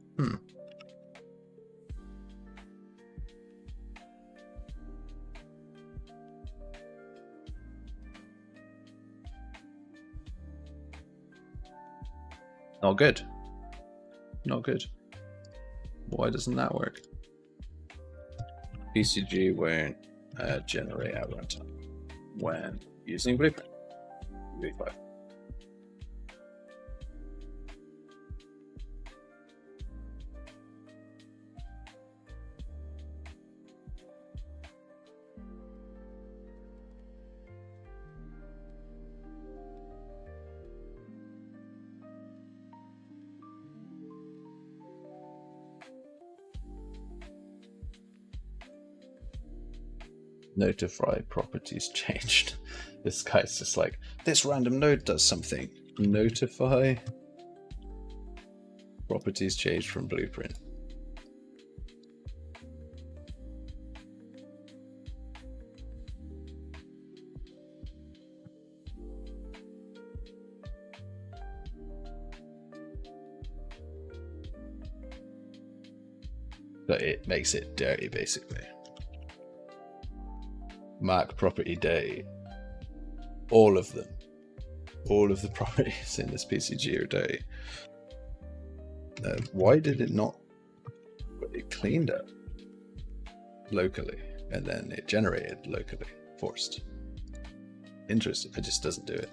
Not good. Not good. Why doesn't that work? PCG won't generate at runtime when using Blueprint. V5. Notify properties changed. This guy's just like, this random node does something. Notify properties changed from Blueprint. But it makes it dirty, basically. Mark property dirty. All of them. All of the properties in this PCG are dirty. Why did it not? It cleaned up locally and then it generated locally, forced. Interesting. It just doesn't do it.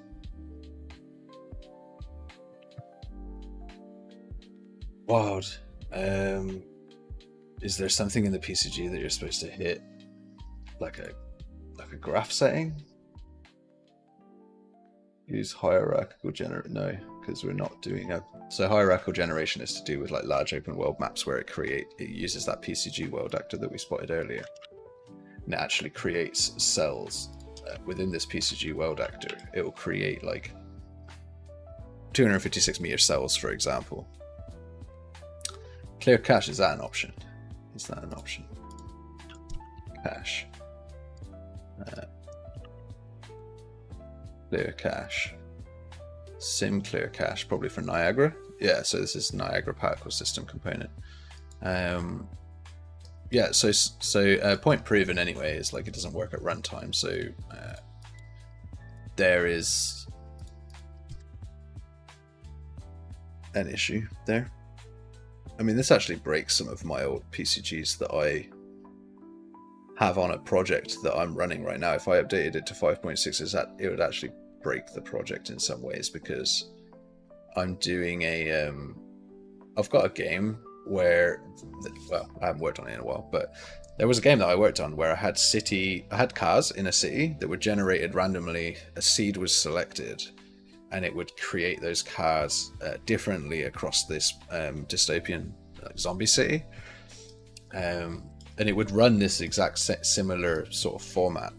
Wild. Is there something in the PCG that you're supposed to hit, like a graph setting? Use hierarchical generation? No, because we're not doing a. So hierarchical generation is to do with like large open world maps where it uses that PCG world actor that we spotted earlier, and it actually creates cells within this PCG world actor. It will create like 256 meter cells, for example. Clear cache, is that an option? Is that an option? Cache. Clear cache. Sim clear cache, probably for Niagara. Yeah, so this is Niagara particle system component. Yeah, so point proven anyway is like it doesn't work at runtime. So there is an issue there. I mean, this actually breaks some of my old PCGs that I have on a project that I'm running right now. If I updated it to 5.6, it would actually break the project in some ways, because I'm doing a I've got a game where, well, I haven't worked on it in a while, but there was a game that I worked on where I had cars in a city that were generated randomly. A seed was selected and it would create those cars differently across this dystopian zombie city, and it would run this exact similar sort of format.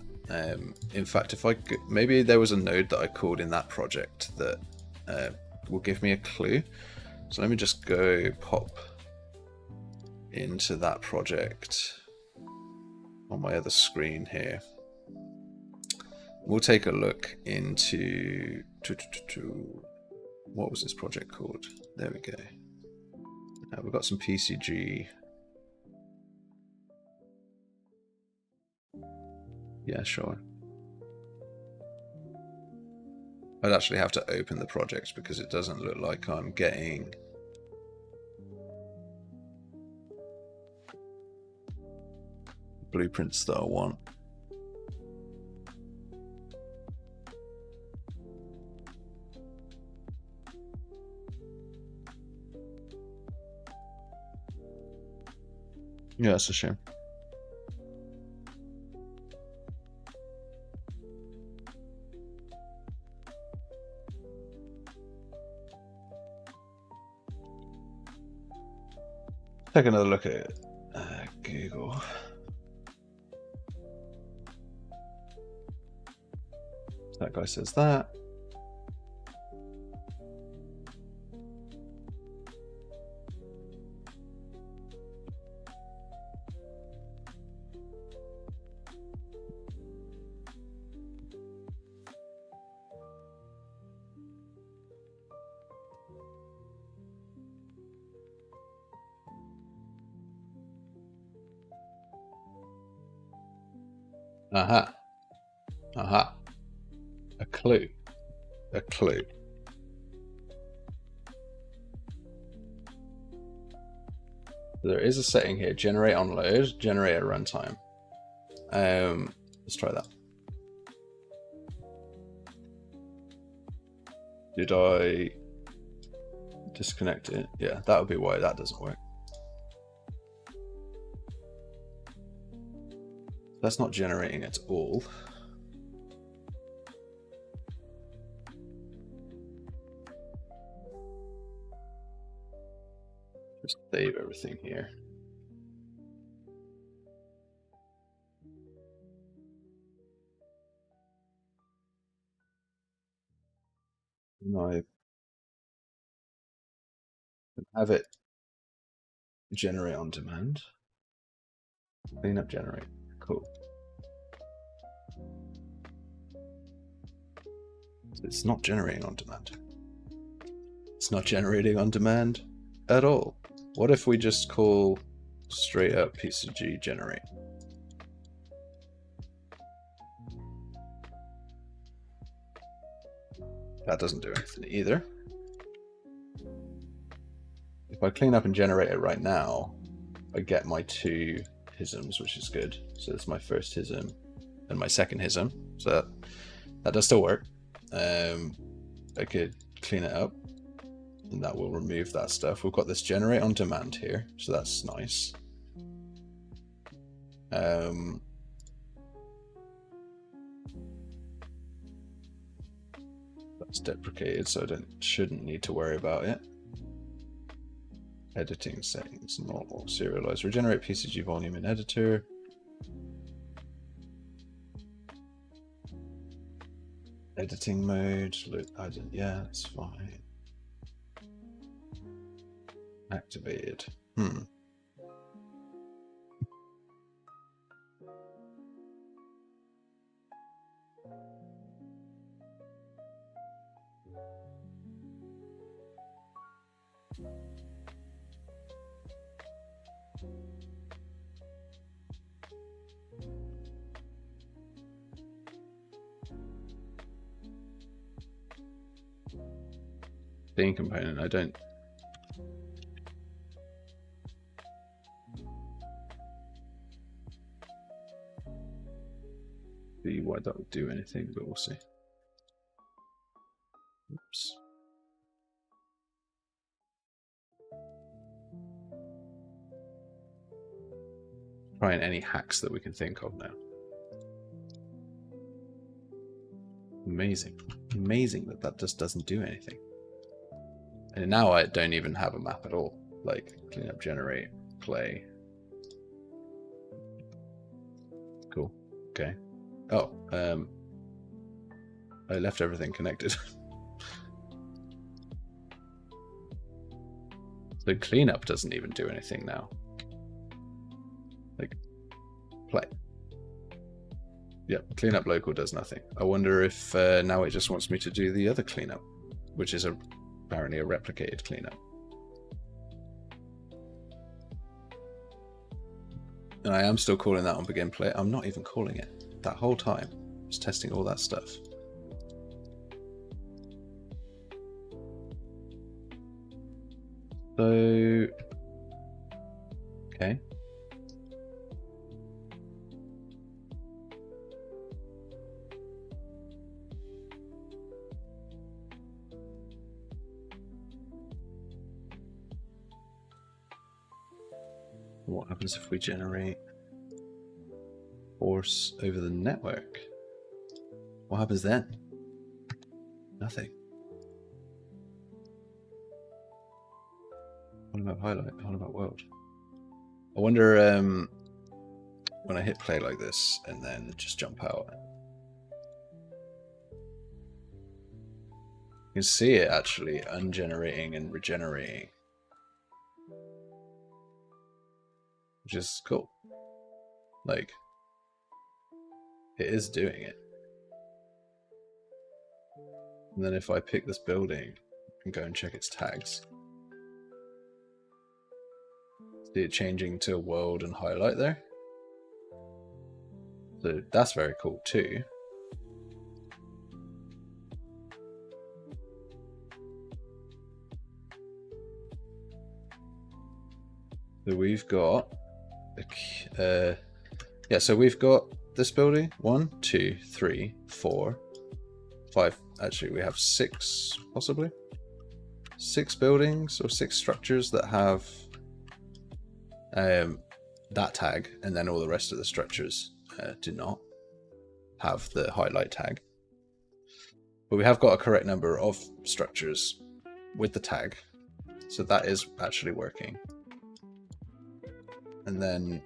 In fact, if I could, maybe there was a node that I called in that project that will give me a clue. So let me just go pop into that project on my other screen here. We'll take a look into what was this project called? There we go. We've got some PCG. Yeah, sure. I'd actually have to open the project because it doesn't look like I'm getting blueprints that I want. Yeah, that's a shame. Take another look at Google. That guy says that. Aha. Aha. A clue. A clue. There is a setting here. Generate on load. Generate at runtime. Let's try that. Did I disconnect it? Yeah, that would be why that doesn't work. That's not generating at all. Just save everything here. No, I have it generate on demand. Clean up generate. Cool. It's not generating on demand. It's not generating on demand at all. What if we just call straight up PCG generate? That doesn't do anything either. If I clean up and generate it right now, I get my 2 hisms, which is good. So that's my first hism and my second hism. So that does still work. I could clean it up and that will remove that stuff. We've got this generate on demand here, so that's nice. That's deprecated, so I shouldn't need to worry about it. Editing settings, normal, serialize, regenerate PCG volume in editor. Editing mode, look, yeah, that's fine. Activated. Theme component, I don't. See why that would do anything, but we'll see. Oops. Trying any hacks that we can think of now. Amazing. Amazing that just doesn't do anything. And now I don't even have a map at all. Like, clean up, generate, play. Cool. Okay. Oh, I left everything connected. The cleanup doesn't even do anything now. Like, play. Yep, cleanup local does nothing. I wonder if now it just wants me to do the other cleanup, which is apparently a replicated cleanup. And I am still calling that on begin play. I'm not even calling it that whole time. I was testing all that stuff. So, okay. What happens if we generate force over the network? What happens then? Nothing. Holomap highlight, Holomap world. I wonder when I hit play like this and then just jump out. You can see it actually ungenerating and regenerating, which is cool. Like, it is doing it. And then if I pick this building and go and check its tags, see it changing to world and highlight there. So that's very cool too. So we've got, yeah, so we've got this building, 1, 2, 3, 4, 5. Actually, we have 6, possibly 6 buildings or 6 structures that have that tag, and then all the rest of the structures do not have the highlight tag. But we have got a correct number of structures with the tag, so that is actually working. And then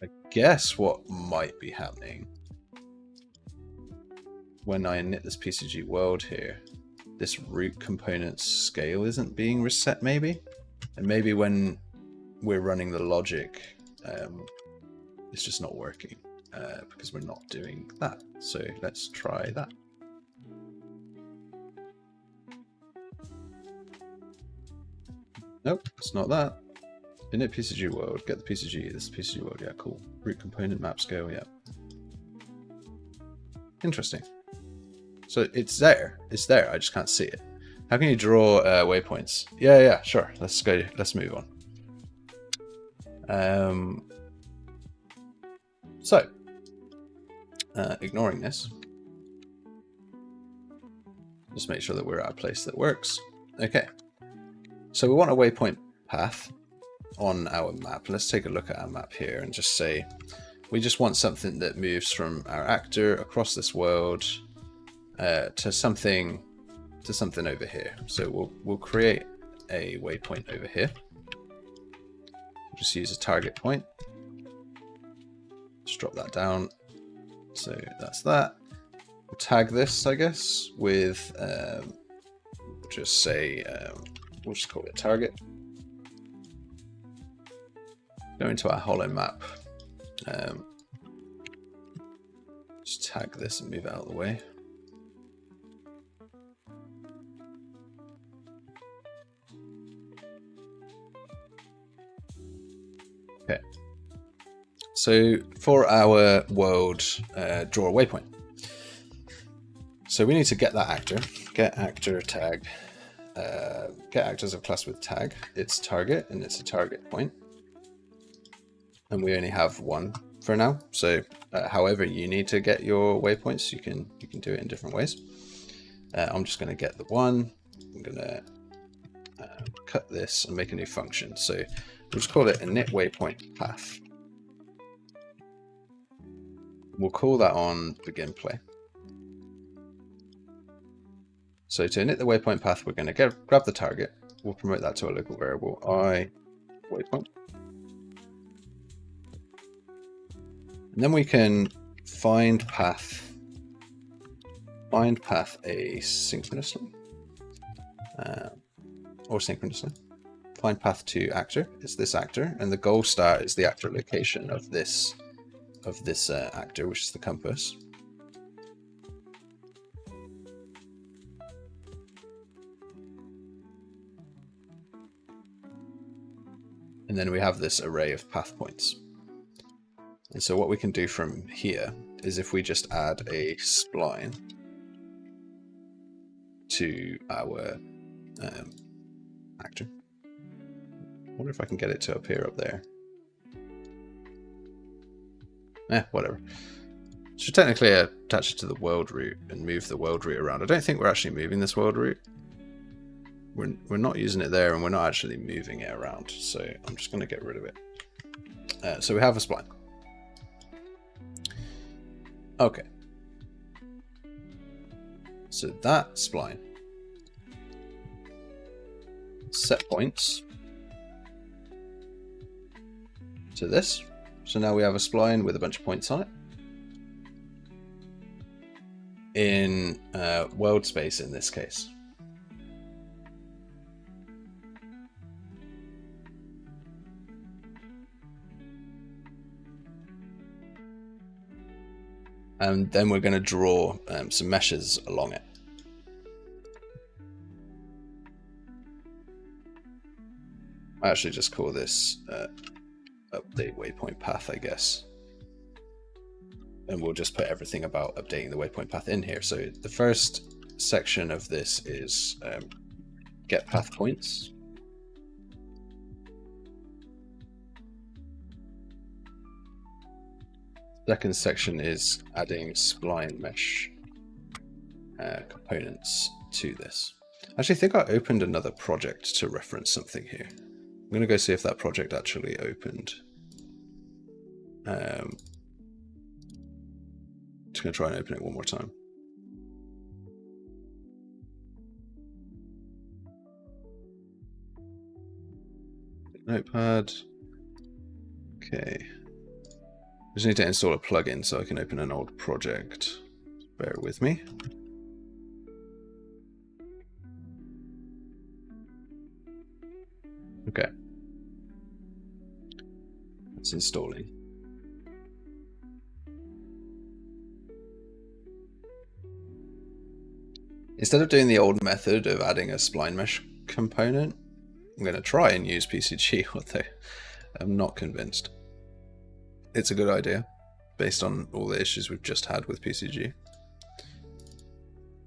I guess what might be happening when I init this PCG world here, this root component scale isn't being reset maybe? And maybe when we're running the logic, it's just not working because we're not doing that. So let's try that. Nope, it's not that. Init PCG world, get the PCG, this is PCG world, yeah, cool. Root component map scale, yeah. Interesting. So it's there, I just can't see it. How can you draw waypoints? Yeah, sure, let's go, let's move on. So, ignoring this, just make sure that we're at a place that works. Okay, so we want a waypoint path on our map. Let's take a look at our map here and just say we just want something that moves from our actor across this world to something over here. So we'll create a waypoint over here. We'll just use a target point. Just drop that down. So that's that. We'll tag this, I guess, with just say we'll just call it target. Go into our Holomap. Just tag this and move it out of the way. Okay. So for our world, draw a waypoint. So we need to get that actor. Get actor tag. Get actors of class with tag. It's target and it's a target point. And we only have one for now. So however you need to get your waypoints, you can do it in different ways. I'm just going to get the one. I'm going to cut this and make a new function. So we'll just call it init waypoint path. We'll call that on begin play. So to init the waypoint path, we're going to grab the target. We'll promote that to a local variable I waypoint. And then we can find path asynchronously or synchronously. Find path to actor. It's this actor, and the goal star is the actor location of this actor, which is the compass. And then we have this array of path points. And so what we can do from here is if we just add a spline to our actor. I wonder if I can get it to appear up there. Whatever. Should technically attach it to the world root and move the world root around. I don't think we're actually moving this world root. We're not using it there, and we're not actually moving it around. So I'm just going to get rid of it. So we have a spline. Okay. So that spline set points to this. So now we have a spline with a bunch of points on it in world space in this case. And then we're going to draw some meshes along it. I actually just call this update waypoint path, I guess. And we'll just put everything about updating the waypoint path in here. So the first section of this is get path points. Second section is adding spline mesh components to this. Actually, I think I opened another project to reference something here. I'm going to go see if that project actually opened. Just going to try and open it one more time. Notepad. Okay. I just need to install a plugin so I can open an old project. Bear with me. Okay. It's installing. Instead of doing the old method of adding a spline mesh component, I'm going to try and use PCG, although I'm not convinced. It's a good idea, based on all the issues we've just had with PCG.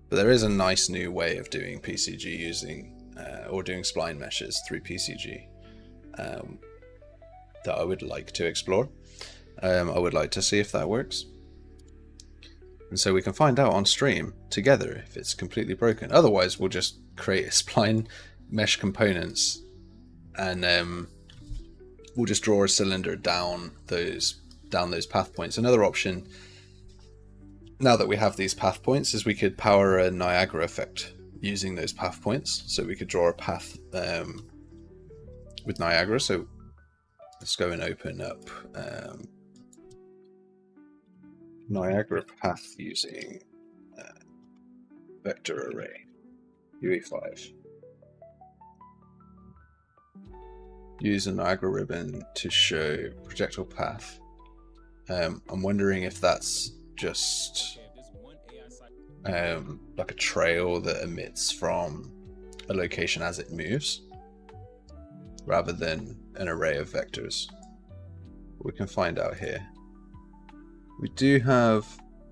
But there is a nice new way of doing PCG using, or doing spline meshes through PCG that I would like to explore. I would like to see if that works. And so we can find out on stream together if it's completely broken. Otherwise, we'll just create a spline mesh components and we'll just draw a cylinder down those path points. Another option, now that we have these path points, is we could power a Niagara effect using those path points. So we could draw a path with Niagara. So let's go and open up Niagara path using vector array UE5. Use a Niagara ribbon to show projectile path. I'm wondering if that's just like a trail that emits from a location as it moves, rather than an array of vectors. We can find out here. We do have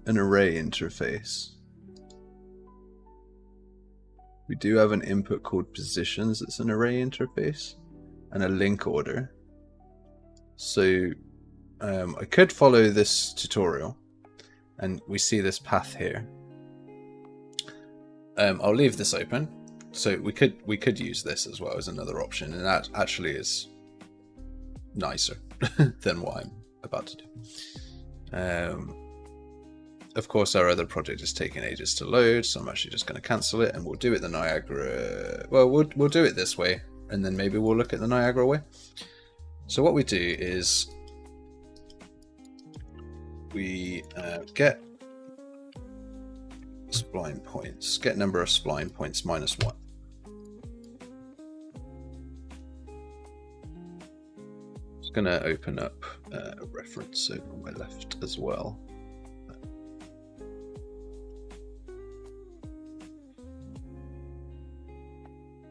an array interface. We do have an input called positions. It's an array interface. And a link order. So I could follow this tutorial and we see this path here. I'll leave this open. So we could use this as well as another option, and that actually is nicer than what I'm about to do. Of course, our other project is taking ages to load, so I'm actually just going to cancel it, and we'll do it the Niagara. Well, we'll do it this way, and then maybe we'll look at the Niagara way. So what we do is we get spline points, get number of spline points -1. Just going to open up a reference over on my left as well.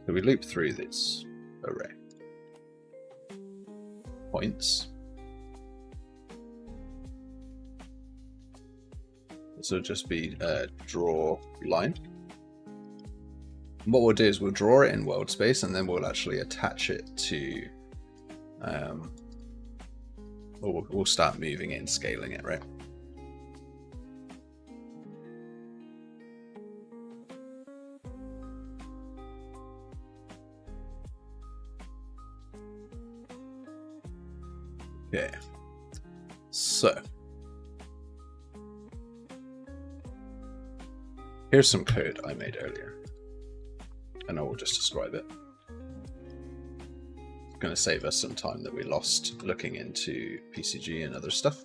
So we loop through this array. Points. This will just be draw line. And what we'll do is we'll draw it in world space, and then we'll actually attach it to, we'll start moving it and scaling it, right? Okay, so here's some code I made earlier, and I will just describe it. It's going to save us some time that we lost looking into PCG and other stuff,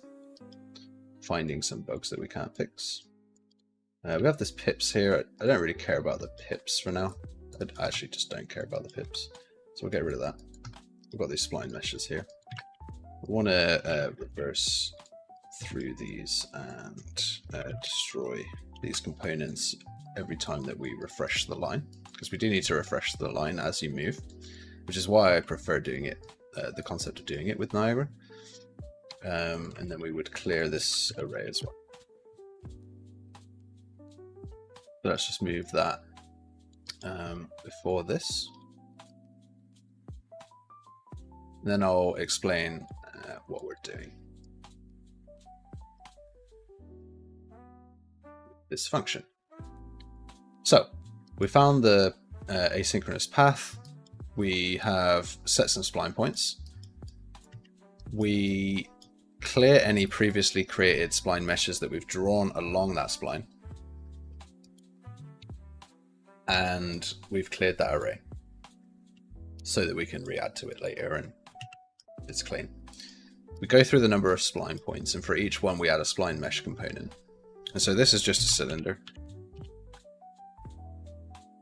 finding some bugs that we can't fix. We have this pips here. I don't really care about the pips for now. I actually just don't care about the pips, so we'll get rid of that. We've got these spline meshes here. We want to reverse through these and destroy these components every time that we refresh the line, because we do need to refresh the line as you move, which is why I prefer doing it, the concept of doing it with Niagara. and then we would clear this array as well. So let's just move that before this. Then I'll explain what we're doing. This function. So we found the asynchronous path. We have set some spline points. We clear any previously created spline meshes that we've drawn along that spline. And we've cleared that array so that we can re-add to it later and it's clean. We go through the number of spline points, and for each one we add a spline mesh component. And so this is just a cylinder.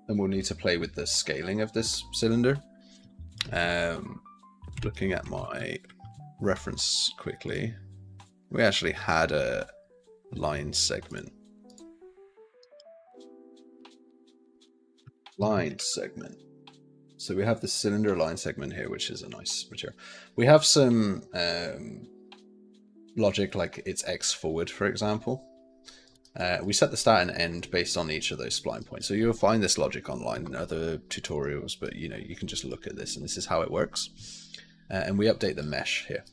And we'll need to play with the scaling of this cylinder. Looking at my reference quickly, we actually had a line segment. Line segment. So we have the cylinder line segment here, which is a nice material. We have some logic like it's X forward, for example. We set the start and end based on each of those spline points. So you'll find this logic online in other tutorials, but you know, you can just look at this and this is how it works. And we update the mesh here.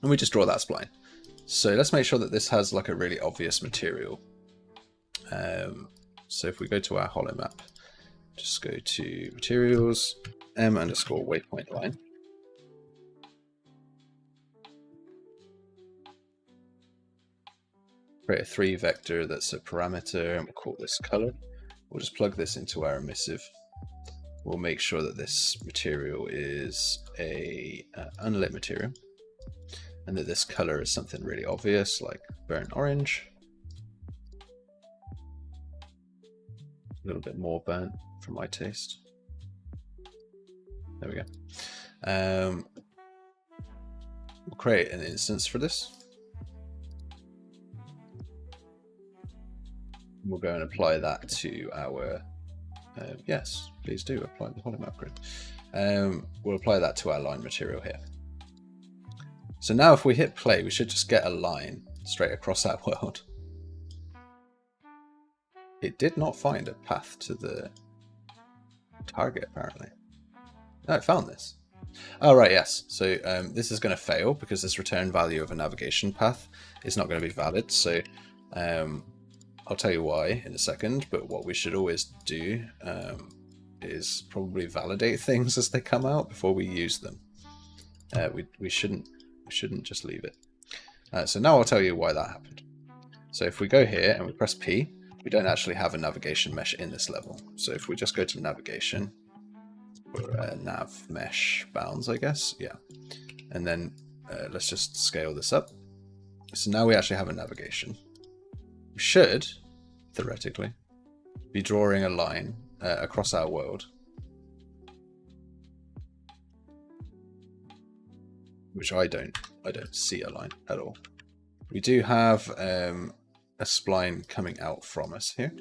And we just draw that spline. So let's make sure that this has like a really obvious material. So if we go to our Holomap, just go to materials, m_waypoint line. Create a 3 vector that's a parameter, and we'll call this color. We'll just plug this into our emissive. We'll make sure that this material is a unlit material, and that this color is something really obvious, like burnt orange. A little bit more burnt for my taste. There we go. We'll create an instance for this. We'll go and apply that to our, yes, please do apply the Holomap grid. We'll apply that to our line material here. So now if we hit play, we should just get a line straight across our world. It did not find a path to the target, apparently. No, it found this. Oh, right, yes. So this is going to fail because this return value of a navigation path is not going to be valid. So I'll tell you why in a second, but what we should always do is probably validate things as they come out before we use them. We shouldn't just leave it. So now I'll tell you why that happened. So if we go here and we press P, we don't actually have a navigation mesh in this level. So if we just go to navigation, or nav mesh bounds, I guess, yeah. And then let's just scale this up. So now we actually have a navigation. We should, theoretically, be drawing a line across our world, which I don't see a line at all. We do have a spline coming out from us here,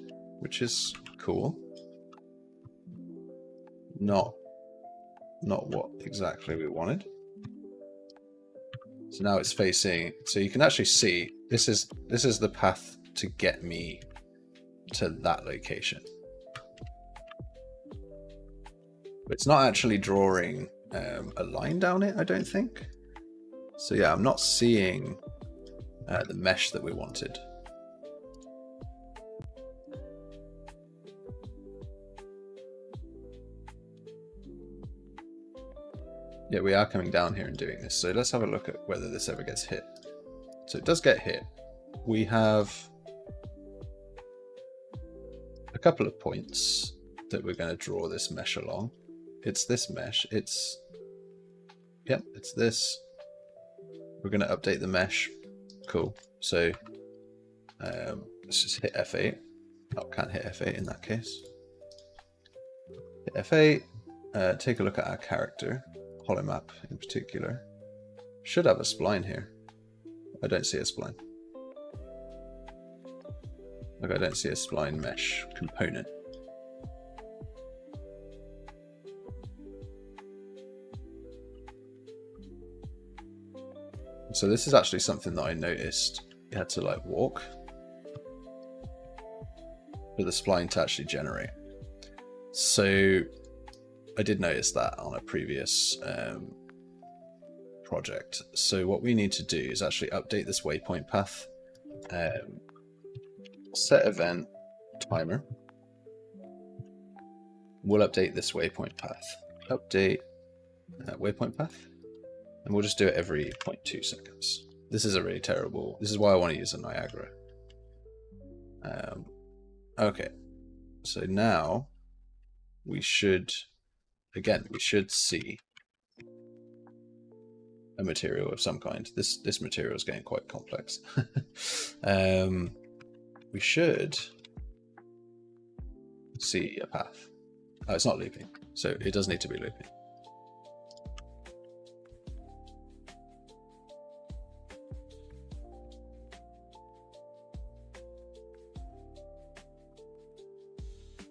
which is cool. Not what exactly we wanted. So now it's facing, so you can actually see this is the path to get me to that location. But it's not actually drawing a line down it, I don't think. So yeah, I'm not seeing the mesh that we wanted. Yeah, we are coming down here and doing this. So let's have a look at whether this ever gets hit. So it does get hit. We have a couple of points that we're going to draw this mesh along. It's this mesh. It's this. We're going to update the mesh. Cool. So let's just hit F8. Oh, can't hit F8 in that case. Hit F8. Take a look at our character. Holomap in particular. Should have a spline here. I don't see a spline. Look, I don't see a spline mesh component. So this is actually something that I noticed. You had to like walk for the spline to actually generate. So I did notice that on a previous project. So what we need to do is actually update this waypoint path. Set event timer. We'll update this waypoint path. Update waypoint path. And we'll just do it every 0.2 seconds. This is a really terrible... This is why I want to use a Niagara. Okay. So now we should... Again, we should see a material of some kind. This material is getting quite complex. We should see a path. Oh, it's not looping, so it does need to be looping.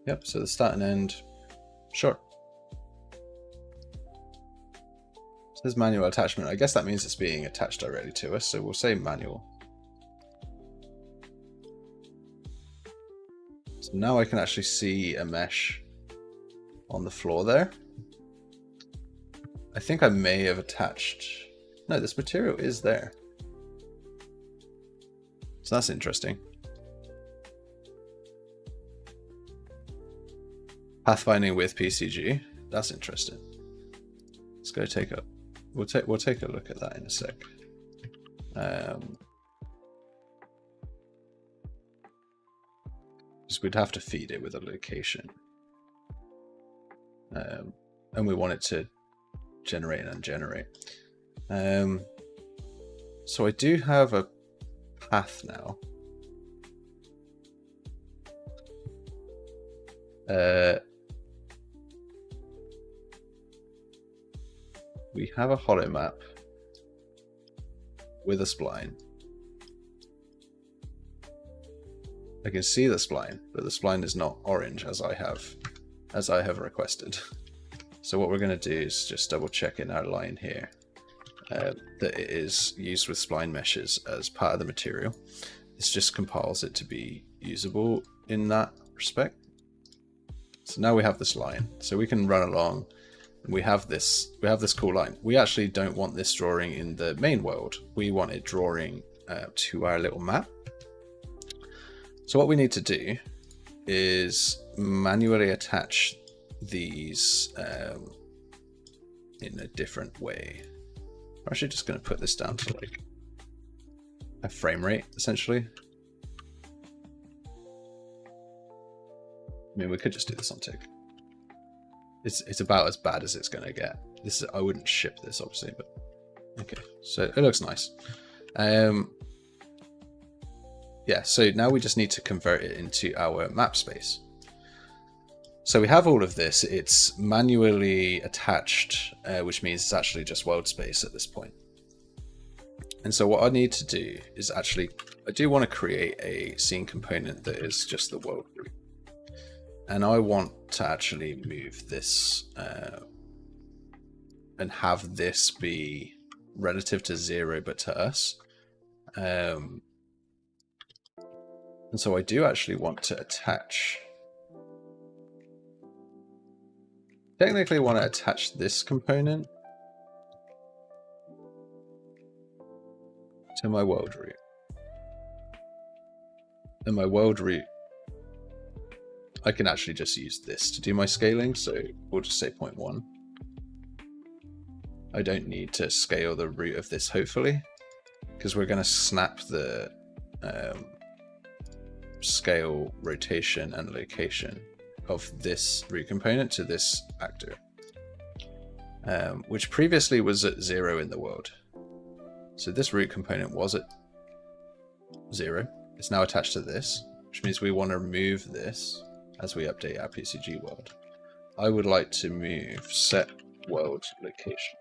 Yep, so the start and end, sure. It says manual attachment. I guess that means it's being attached directly to us, so we'll say manual. So now I can actually see a mesh on the floor there. I think I may have attached... No, this material is there. So that's interesting. Pathfinding with PCG. That's interesting. Let's go take a... We'll take a look at that in a sec. Just we'd have to feed it with a location. And we want it to generate and ungenerate. So I do have a path now. We have a holomap with a spline. I can see the spline, but the spline is not orange as I have requested. So what we're going to do is just double check in our line here that it is used with spline meshes as part of the material. This just compiles it to be usable in that respect. So now we have this line, so we can run along. We have this cool line. We actually don't want this drawing in the main world. We want it drawing to our little map. So what we need to do is manually attach these in a different way. I'm actually just going to put this down to like a frame rate, essentially. I mean, we could just do this on tick. It's about as bad as it's going to get. I wouldn't ship this, obviously, but okay. So it looks nice. Yeah, so now we just need to convert it into our map space. So we have all of this. It's manually attached, which means it's actually just world space at this point. And so what I need to do is actually, I do want to create a scene component that is just the world route. And I want to actually move this and have this be relative to 0, but to us. And so I do actually want to attach... Technically I want to attach this component to my world route. And my world route, I can actually just use this to do my scaling, so we'll just say 0.1. I don't need to scale the root of this, hopefully, because we're going to snap the scale, rotation, and location of this root component to this actor, which previously was at 0 in the world. So this root component was at 0. It's now attached to this, which means we want to remove this as we update our PCG world. I would like to move set world location.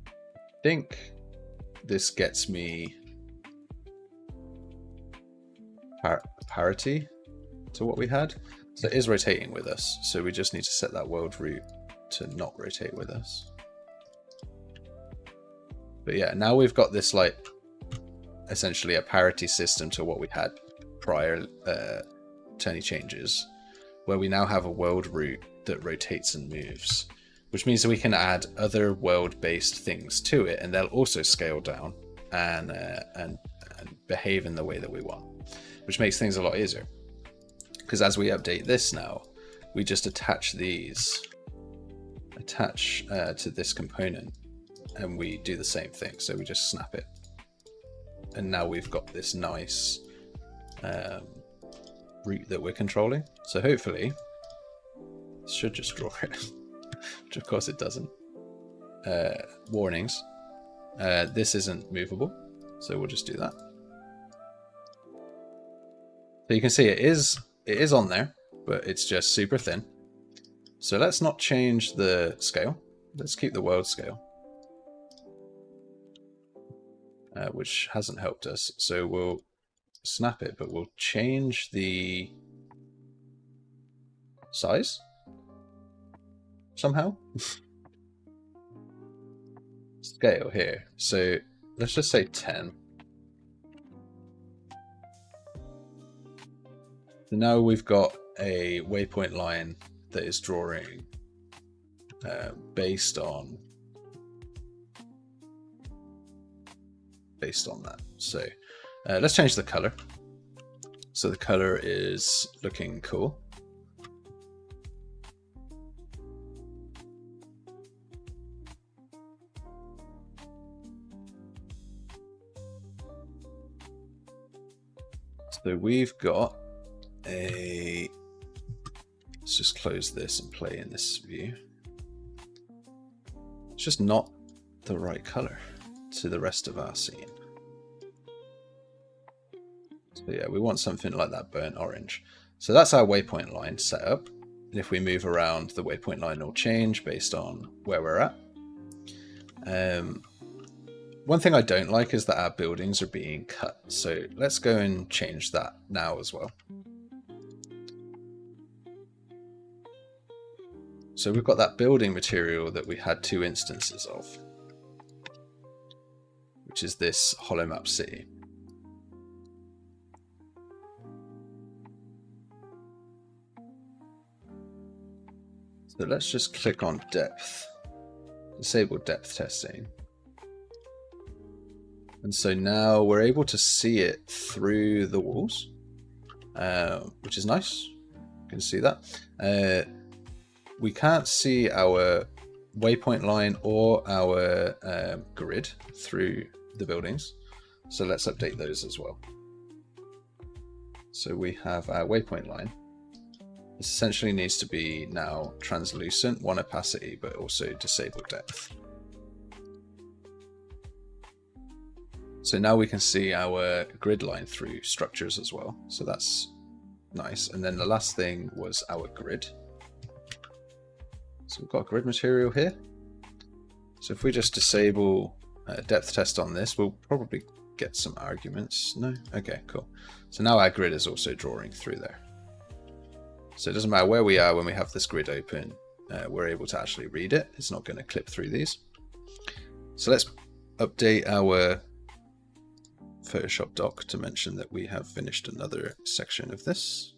I think this gets me parity to what we had. So it is rotating with us, so we just need to set that world route to not rotate with us. But yeah, now we've got this like essentially a parity system to what we had prior to any changes, where we now have a world root that rotates and moves, which means that we can add other world-based things to it, and they'll also scale down and behave in the way that we want, which makes things a lot easier. Because as we update this now, we just attach these, to this component, and we do the same thing. So we just snap it, and now we've got this nice root that we're controlling. So hopefully this should just draw it, which of course it doesn't. Warnings, this isn't movable, so we'll just do that. So you can see it is on there, but it's just super thin. So let's not change the scale. Let's keep the world scale, which hasn't helped us. So we'll snap it, but we'll change the size somehow. Scale here. So let's just say 10. So now we've got a waypoint line that is drawing based on that. So let's change the color. So the color is looking cool. So we've got a, let's just close this and play in this view. It's just not the right color to the rest of our scene. So yeah, we want something like that burnt orange. So that's our waypoint line set up. And if we move around, the waypoint line will change based on where we're at. One thing I don't like is that our buildings are being cut. So let's go and change that now as well. So we've got that building material that we had 2 instances of, which is this Holomap city. So let's just click on depth, disable depth testing. And so now we're able to see it through the walls, which is nice. You can see that. We can't see our waypoint line or our grid through the buildings. So let's update those as well. So we have our waypoint line. This essentially needs to be now translucent, 1 opacity, but also disable depth. So now we can see our grid line through structures as well. So that's nice. And then the last thing was our grid. So we've got grid material here. So if we just disable depth test on this, we'll probably get some arguments. No? Okay, cool. So now our grid is also drawing through there. So it doesn't matter where we are when we have this grid open, we're able to actually read it. It's not going to clip through these. So let's update our Photoshop doc to mention that we have finished another section of this.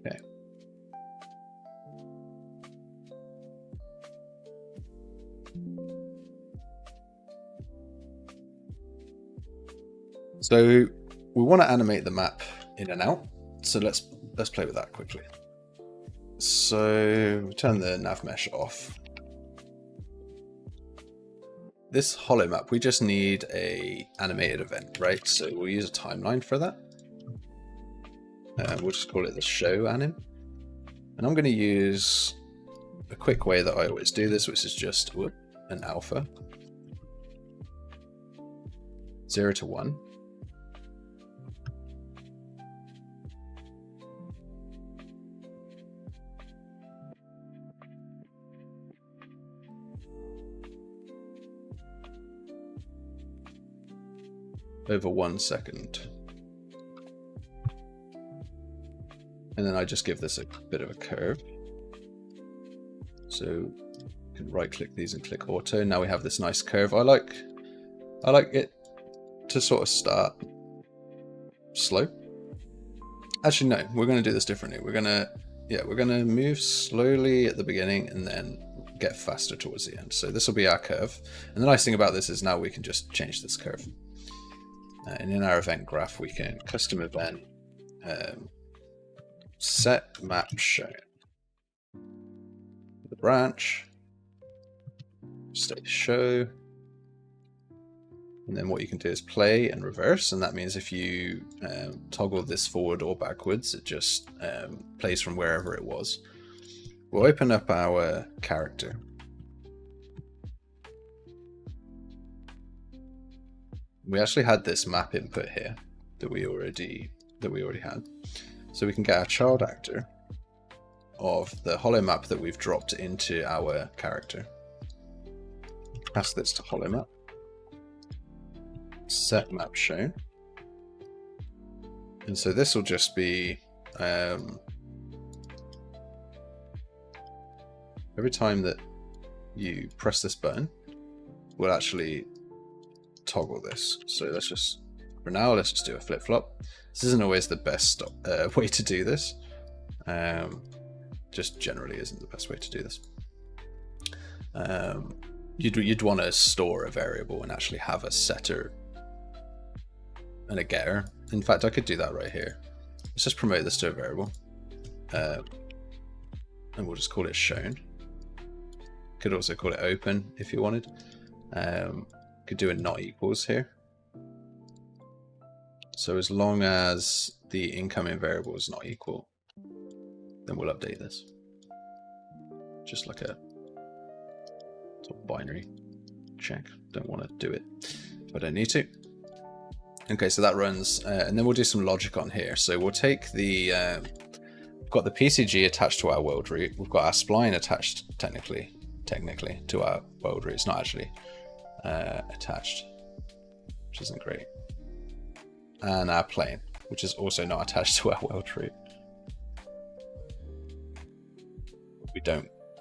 Okay. So we want to animate the map in and out. So let's play with that quickly. So turn the nav mesh off. This Holomap, we just need a animated event, right? So we'll use a timeline for that. We'll just call it the show anim. And I'm going to use a quick way that I always do this, which is just an alpha. 0 to 1. Over 1 second. And then I just give this a bit of a curve. So you can right click these and click auto. Now we have this nice curve. I like it to sort of start slow. Actually, no, we're going to do this differently. We're going to move slowly at the beginning and then get faster towards the end. So this will be our curve. And the nice thing about this is now we can just change this curve. And in our event graph, we can custom event set map shown. The branch, state show. And then what you can do is play and reverse, and that means if you toggle this forward or backwards, it just plays from wherever it was. We'll open up our character. We actually had this map input here that we already had, so we can get our child actor of the Holomap that we've dropped into our character. Pass this to Holomap. Set map shown, and so this will just be every time that you press this button, we'll actually toggle this. So let's just, for now, let's just do a flip-flop. This isn't always the best way to do this. Just generally isn't the best way to do this. You'd want to store a variable and actually have a setter and a getter. In fact, I could do that right here. Let's just promote this to a variable. And we'll just call it shown. Could also call it open if you wanted. Could do a not equals here. So as long as the incoming variable is not equal, then we'll update this. Just like a sort of binary check. Don't want to do it if I don't need to. Okay, so that runs, and then we'll do some logic on here. So we'll take the, we've got the PCG attached to our world root. We've got our spline attached technically to our world root. It's not actually attached, which isn't great. And our plane, which is also not attached to our world root.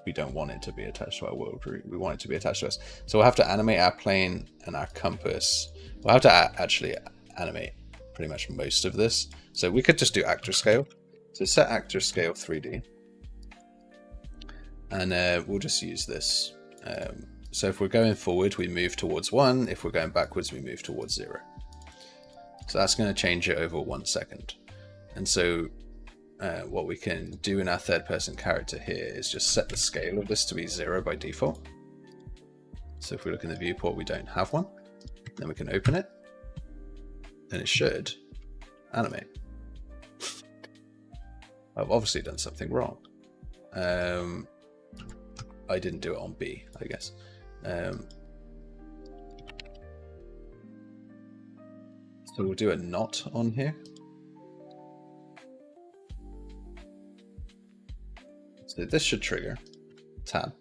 We don't want it to be attached to our world root. We want it to be attached to us. So we'll have to animate our plane and our compass. We'll have to actually animate pretty much most of this. So we could just do actor scale. So set actor scale 3D. And we'll just use this. So if we're going forward, we move towards 1. If we're going backwards, we move towards 0. So that's going to change it over 1 second. And so what we can do in our third person character here is just set the scale of this to be 0 by default. So if we look in the viewport, we don't have one. Then we can open it, and it should animate. I've obviously done something wrong. I didn't do it on B, I guess. So we'll do a not on here. So this should trigger tab.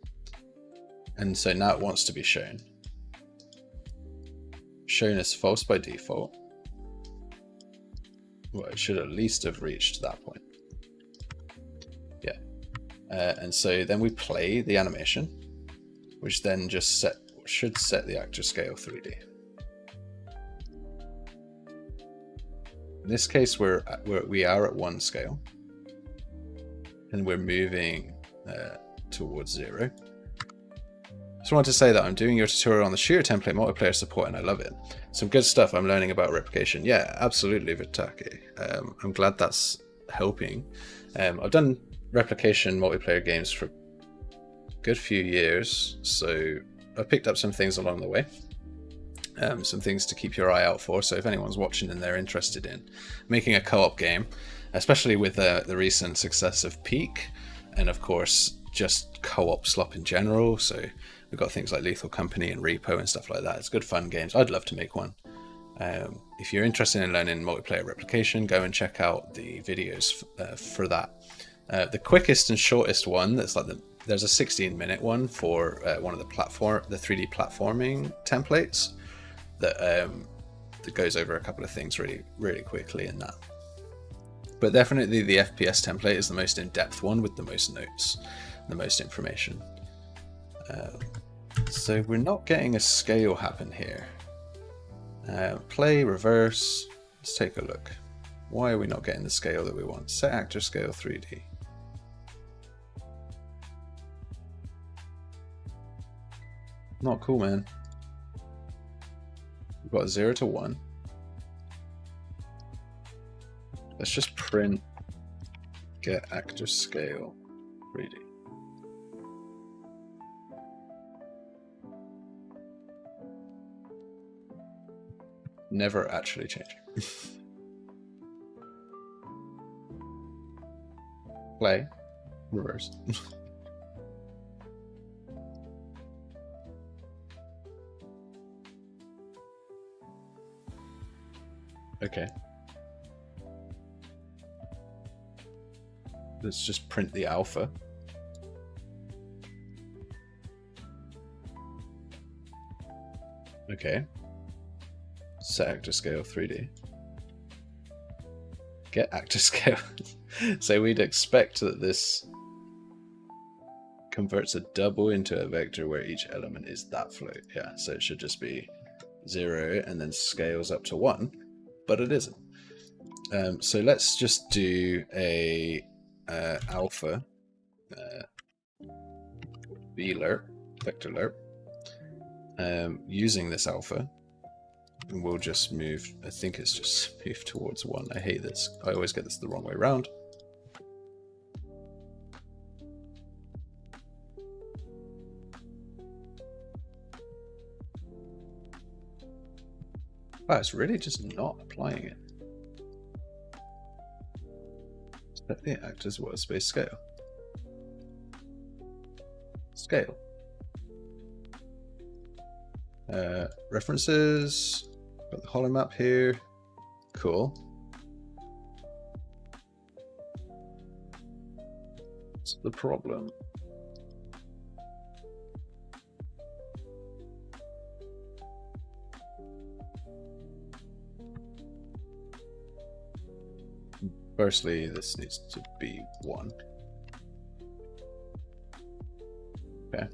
And so now it wants to be shown. Shown as false by default. Well, it should at least have reached that point. Yeah. And so then we play the animation, which then just should set the actor scale 3D. In this case, we are at 1 scale, and we're moving towards 0. Just wanted to say that I'm doing your tutorial on the shooter template multiplayer support, and I love it. Some good stuff I'm learning about replication. Yeah, absolutely, Vitaki. I'm glad that's helping. I've done replication multiplayer games for a good few years, so I've picked up some things along the way. Some things to keep your eye out for. So if anyone's watching and they're interested in making a co-op game, especially with the recent success of Peak, and of course just co-op slop in general, so we've got things like Lethal Company and Repo and stuff like that. It's good fun games. I'd love to make one. If you're interested in learning multiplayer replication, go and check out the videos for that. The quickest and shortest one, that's like there's a 16-minute one for one of the 3D platforming templates that goes over a couple of things really quickly in that. But definitely the FPS template is the most in-depth one with the most notes, the most information. So we're not getting a scale happen here. Play, reverse, let's take a look. Why are we not getting the scale that we want? Set actor scale 3D. Not cool, man. We've got 0 to 1. Let's just print get actor scale 3D. Never actually changing. Play, reverse. Okay. Let's just print the alpha. Okay. Set actor scale 3D. Get actor scale. So we'd expect that this converts a double into a vector where each element is that float. Yeah, so it should just be 0 and then scales up to 1, but it isn't. So let's just do a alpha vlerp, vector lerp, using this alpha, and we'll just move, I think it's just move towards 1. I hate this. I always get this the wrong way around. Wow, it's really just not applying it. Set the actor's world space scale. Scale. References. Got the holomap here. Cool. What's the problem? Firstly, this needs to be 1. Okay.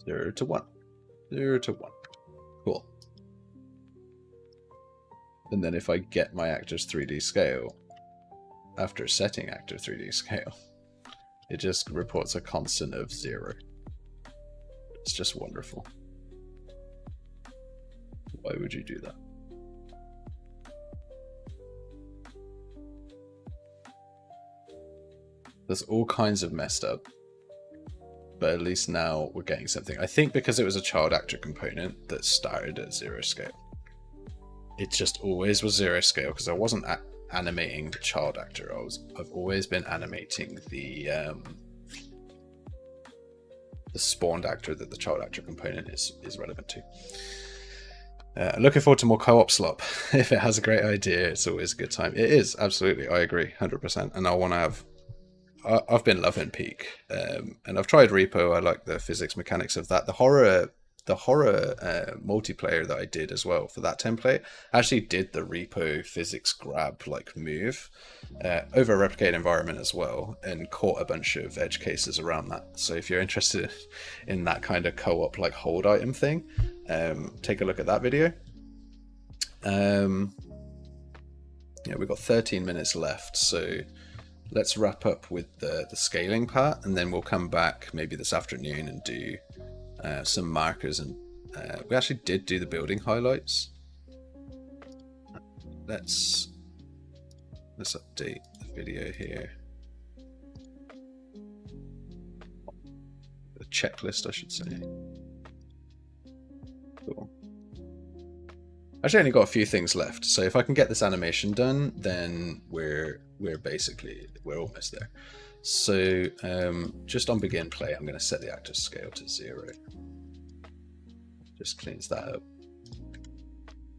0 to 1. 0 to 1. Cool. And then if I get my actor's 3D scale, after setting actor 3D scale, it just reports a constant of 0. It's just wonderful. Why would you do that? There's all kinds of messed up, but at least now we're getting something. I think because it was a child actor component that started at 0 scale. It just always was 0 scale because I wasn't animating the child actor. I've always been animating the spawned actor that the child actor component is relevant to. Looking forward to more co-op slop. If it has a great idea, it's always a good time. It is, absolutely. I agree, 100%. And I want to have... I've been loving Peak, and I've tried Repo. I like the physics mechanics of that. The horror multiplayer that I did as well for that template, I actually did the Repo physics grab like move over a replicated environment as well, and caught a bunch of edge cases around that. So if you're interested in that kind of co-op like hold item thing, take a look at that video. Yeah, we've got 13 minutes left, so let's wrap up with the scaling part, and then we'll come back maybe this afternoon and do some markers. And we actually did do the building highlights. Let's update the video here. The checklist, I should say. Cool. Actually, only got a few things left, so if I can get this animation done, then we're almost there. So just on begin play, I'm going to set the actor scale to 0. Just cleans that up.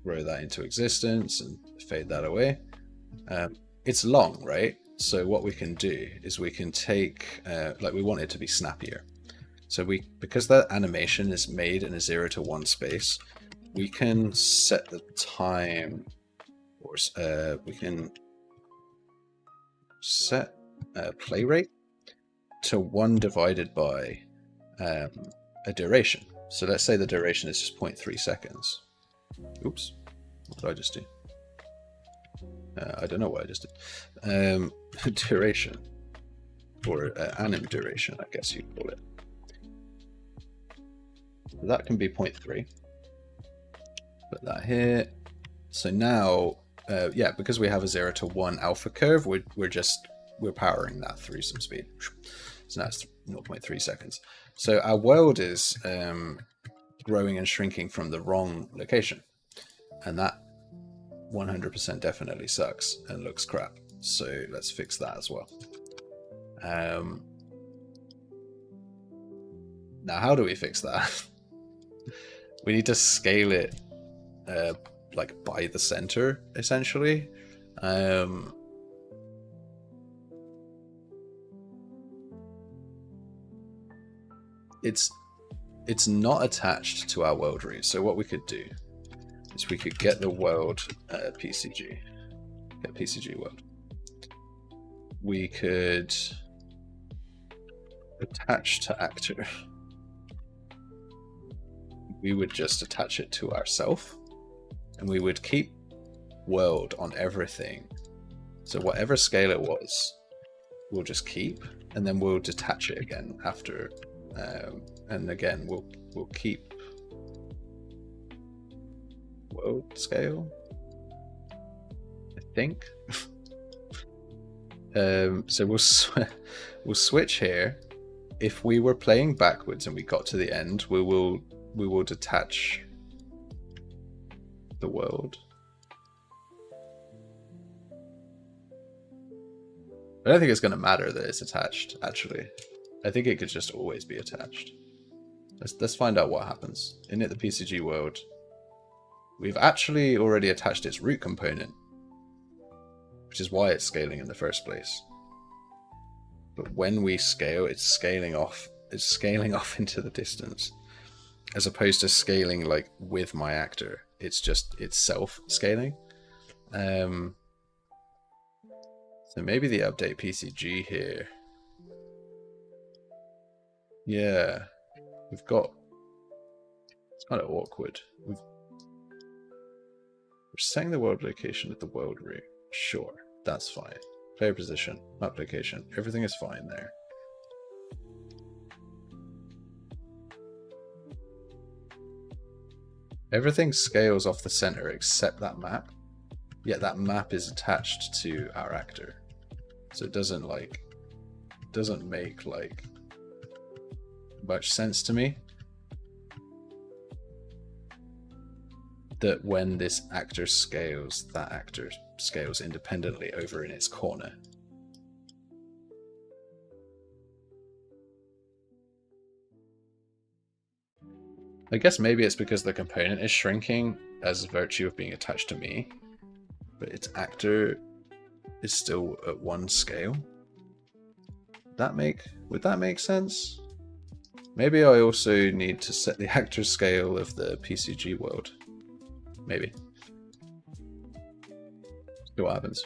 Roll that into existence and fade that away. It's long, right? So what we can do is we can take, like we want it to be snappier. So because that animation is made in a 0 to 1 space, we can set the time course, we can set play rate to 1 divided by a duration. So let's say the duration is just 0.3 seconds. Oops, what did I just do? I don't know what I just did. Duration, or anim duration, I guess you'd call it. So that can be 0.3. Put that here. So now, yeah, because we have a 0 to 1 alpha curve, we're powering that through some speed. So now it's 0.3 seconds. So our world is growing and shrinking from the wrong location, and that 100% definitely sucks and looks crap. So let's fix that as well. Now, how do we fix that? We need to scale it like by the center, essentially. It's not attached to our world root. So what we could do is we could get the world PCG. Get PCG world. We could attach to actor. We would just attach it to ourself, and we would keep world on everything. So whatever scale it was, we'll just keep, and then we'll detach it again after. And again, we'll keep world scale, I think. So we'll switch here. If we were playing backwards and we got to the end, we will detach the world. I don't think it's going to matter that it's attached, actually. I think it could just always be attached. Let's find out what happens. Init the PCG world. We've actually already attached its root component, which is why it's scaling in the first place. But when we scale, it's scaling off. It's scaling off into the distance, as opposed to scaling like with my actor. It's just itself scaling. So maybe the update PCG here. Yeah, we've got. It's kind of awkward. We're setting the world location at the world root. Sure, that's fine. Player position, map location, everything is fine there. Everything scales off the center except that map. Yet that map is attached to our actor, so it doesn't make like much sense to me that when this actor scales, that actor scales independently over in its corner. I guess maybe it's because the component is shrinking as virtue of being attached to me, but its actor is still at 1 scale. Would that make sense? Maybe I also need to set the actor scale of the PCG world. Maybe. See what happens.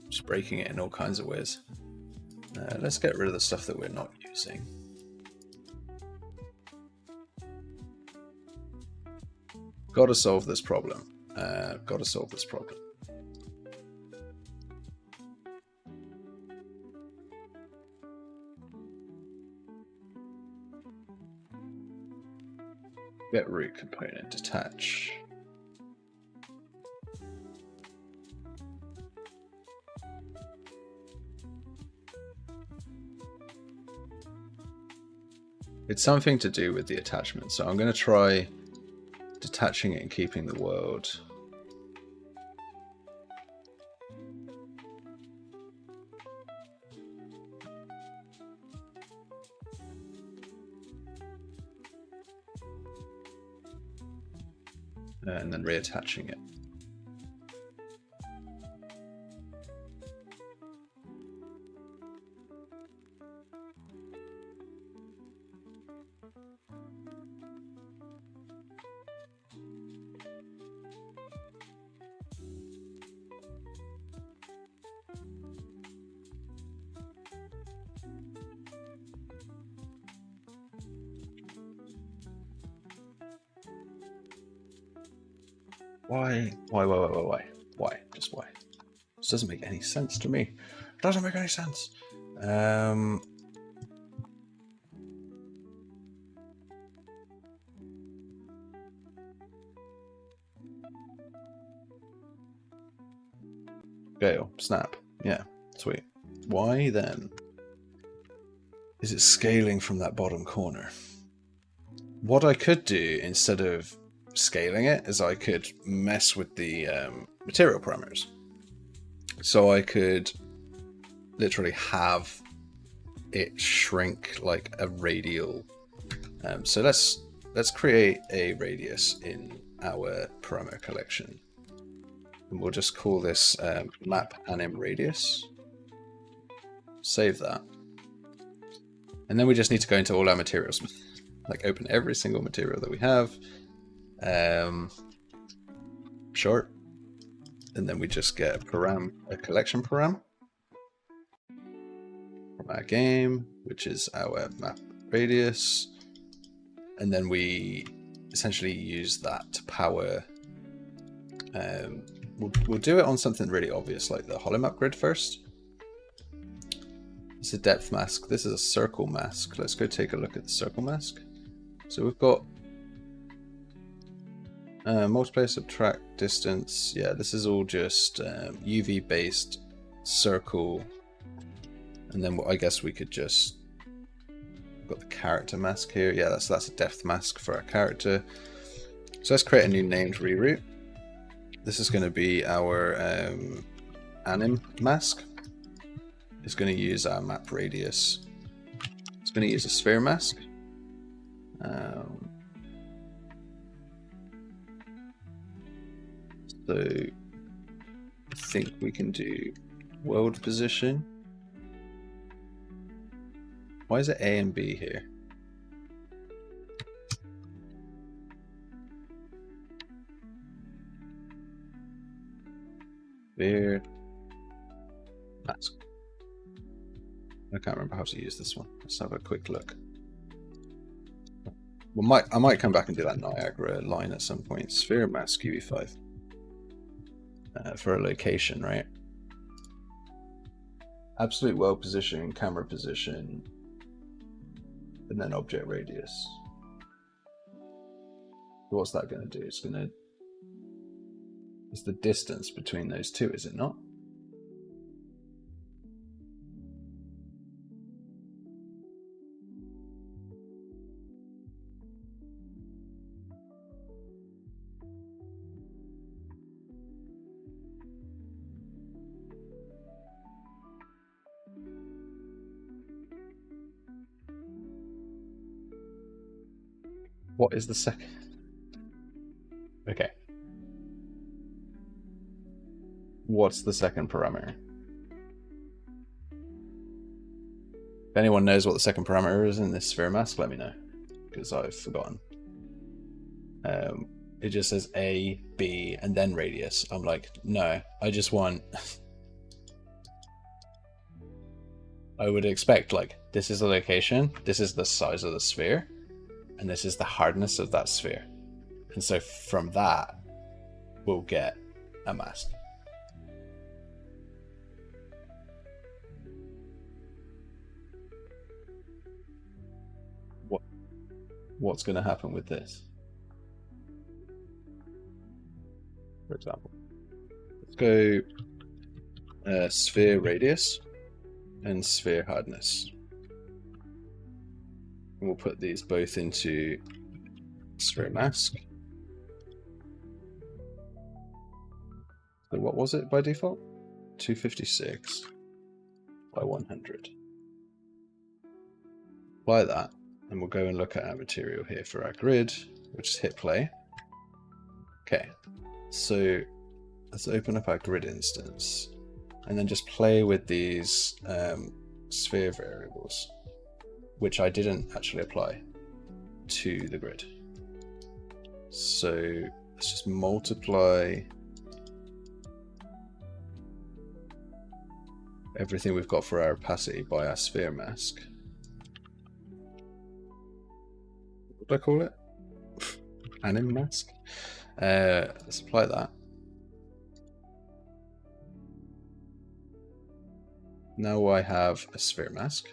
Just breaking it in all kinds of ways. Let's get rid of the stuff that we're not using. Gotta solve this problem. Gotta solve this problem. Get root component, detach. It's something to do with the attachment, so I'm going to try detaching it and keeping the world. and then reattaching it. Why? Why? Just why? This doesn't make any sense to me. It doesn't make any sense. Gale, snap. Yeah, sweet. Why then is it scaling from that bottom corner? What I could do instead of scaling it is I could mess with the material parameters. So I could literally have it shrink like a radial. So let's create a radius in our parameter collection. And we'll just call this map anim radius. Save that. And then we just need to go into all our materials. Like open every single material that we have. Short. And then we just get a collection param from our game, which is our map radius. And then we essentially use that to power. We'll do it on something really obvious like the Holomap grid first. It's a depth mask. This is a circle mask. Let's go take a look at the circle mask. So we've got multiply, subtract, distance. Yeah, this is all just UV based circle. And then I guess we could just, we've got the character mask here. Yeah, that's a depth mask for our character. So let's create a new named reroute. This is going to be our anim mask. It's going to use our map radius. It's going to use a sphere mask. So I think we can do world position. Why is it A and B here? Sphere mask. I can't remember how to use this one. Let's have a quick look. I might come back and do that Niagara line at some point. Sphere mask UV5 for a location, right? Absolute world position, camera position, and then object radius. What's that going to do? It's the distance between those two, is it not? What is the second? Okay. What's the second parameter? If anyone knows what the second parameter is in this sphere mask, let me know, because I've forgotten. It just says A, B, and then radius. I'm like, no, I just want... I would expect, like, this is the location, this is the size of the sphere, and this is the hardness of that sphere. And so from that, we'll get a mask. What's going to happen with this? For example, let's go sphere radius and sphere hardness. And we'll put these both into sphere mask. So what was it by default? 256 by 100. Apply that, and we'll go and look at our material here for our grid. We'll just hit play. Okay, so let's open up our grid instance and then just play with these sphere variables, which I didn't actually apply to the grid. So let's just multiply everything we've got for our opacity by our sphere mask. What do I call it? Anim mask? Let's apply that. Now I have a sphere mask.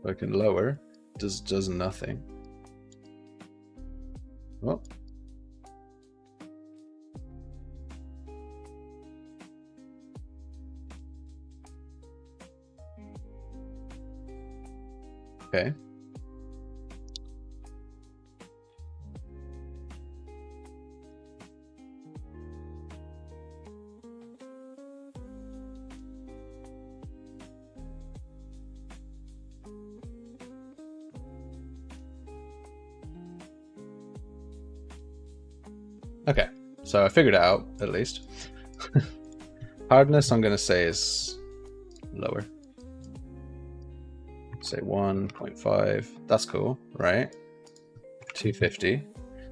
I can lower, does nothing. Oh. Okay. Okay, so I figured it out, at least. Hardness, I'm going to say, is lower. Say 1.5. That's cool, right? 250.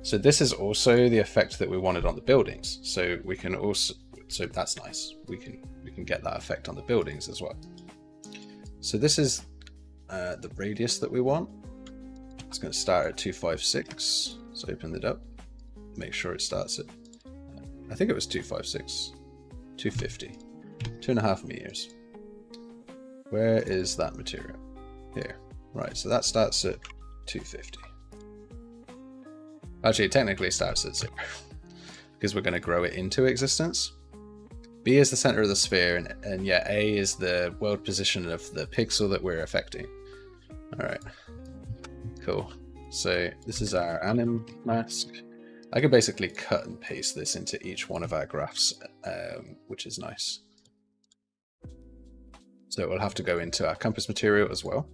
So this is also the effect that we wanted on the buildings. So we can also, so that's nice. We can get that effect on the buildings as well. So this is the radius that we want. It's going to start at 256. So open it up. Make sure it starts at, I think it was 256, 250, 2.5 meters. Where is that material? Here. Right, so that starts at 250. Actually, it technically starts at 0 because we're going to grow it into existence. B is the center of the sphere, and yeah, A is the world position of the pixel that we're affecting. All right, cool. So this is our anim mask. I could basically cut and paste this into each one of our graphs, which is nice. So it will have to go into our compass material as well.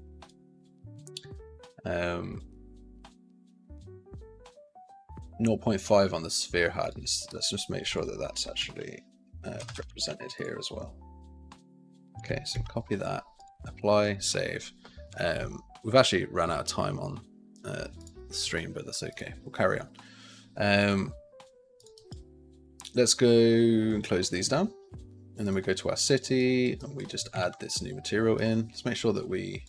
0.5 on the sphere hardness. Let's just make sure that that's actually represented here as well. Okay, so copy that, apply, save. We've actually run out of time on the stream, but that's okay. We'll carry on. Let's go and close these down, and then we go to our city and we just add this new material in. Let's make sure that we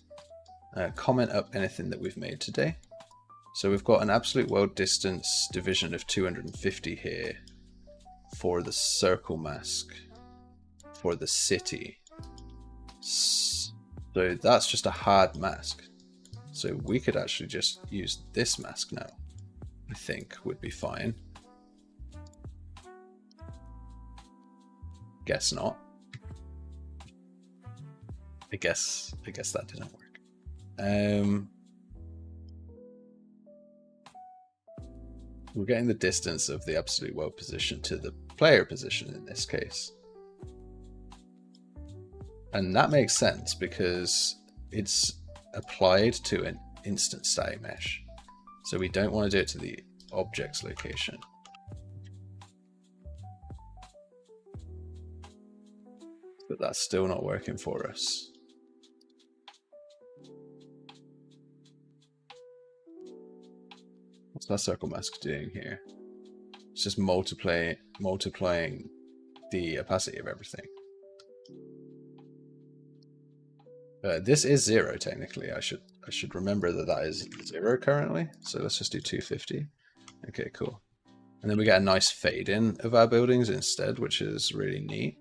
comment up anything that we've made today. So we've got an absolute world distance division of 250 here for the circle mask for the city. So that's just a hard mask. So we could actually just use this mask now. I think would be fine. Guess not. I guess that didn't work. We're getting the distance of the absolute world position to the player position in this case. And that makes sense because it's applied to an instant static mesh. So we don't want to do it to the object's location. But that's still not working for us. What's that circle mask doing here? It's just multiplying the opacity of everything. This is 0 technically. I should remember that is 0 currently. So let's just do 250. Okay, cool. And then we get a nice fade in of our buildings instead, which is really neat.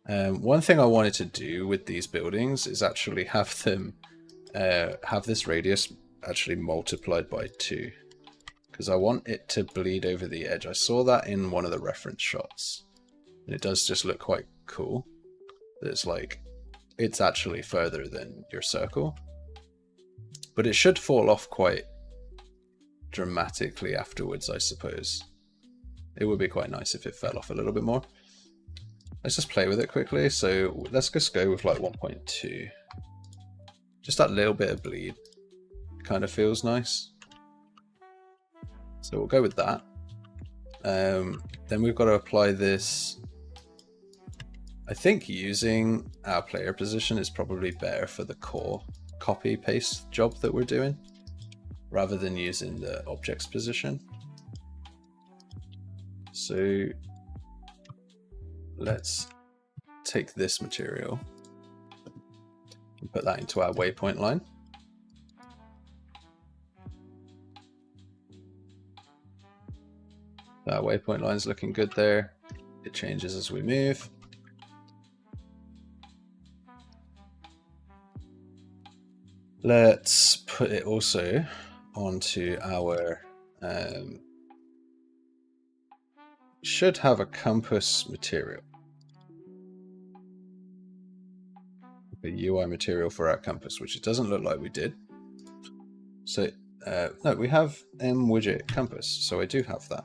One thing I wanted to do with these buildings is actually have them have this radius actually multiplied by 2, because I want it to bleed over the edge. I saw that in one of the reference shots, and it does just look quite cool. It's like it's actually further than your circle, but it should fall off quite dramatically afterwards, I suppose. It would be quite nice if it fell off a little bit more. Let's just play with it quickly. So let's just go with like 1.2. Just that little bit of bleed kind of feels nice. So we'll go with that. Then we've got to apply this. I think using our player position is probably better for the core copy paste job that we're doing, rather than using the objects position. So let's take this material and put that into our waypoint line. Our waypoint line is looking good there. It changes as we move. Let's put it also onto our, should have a compass material. The UI material for our compass, which it doesn't look like we did. So, no, we have M-widget compass, so I do have that.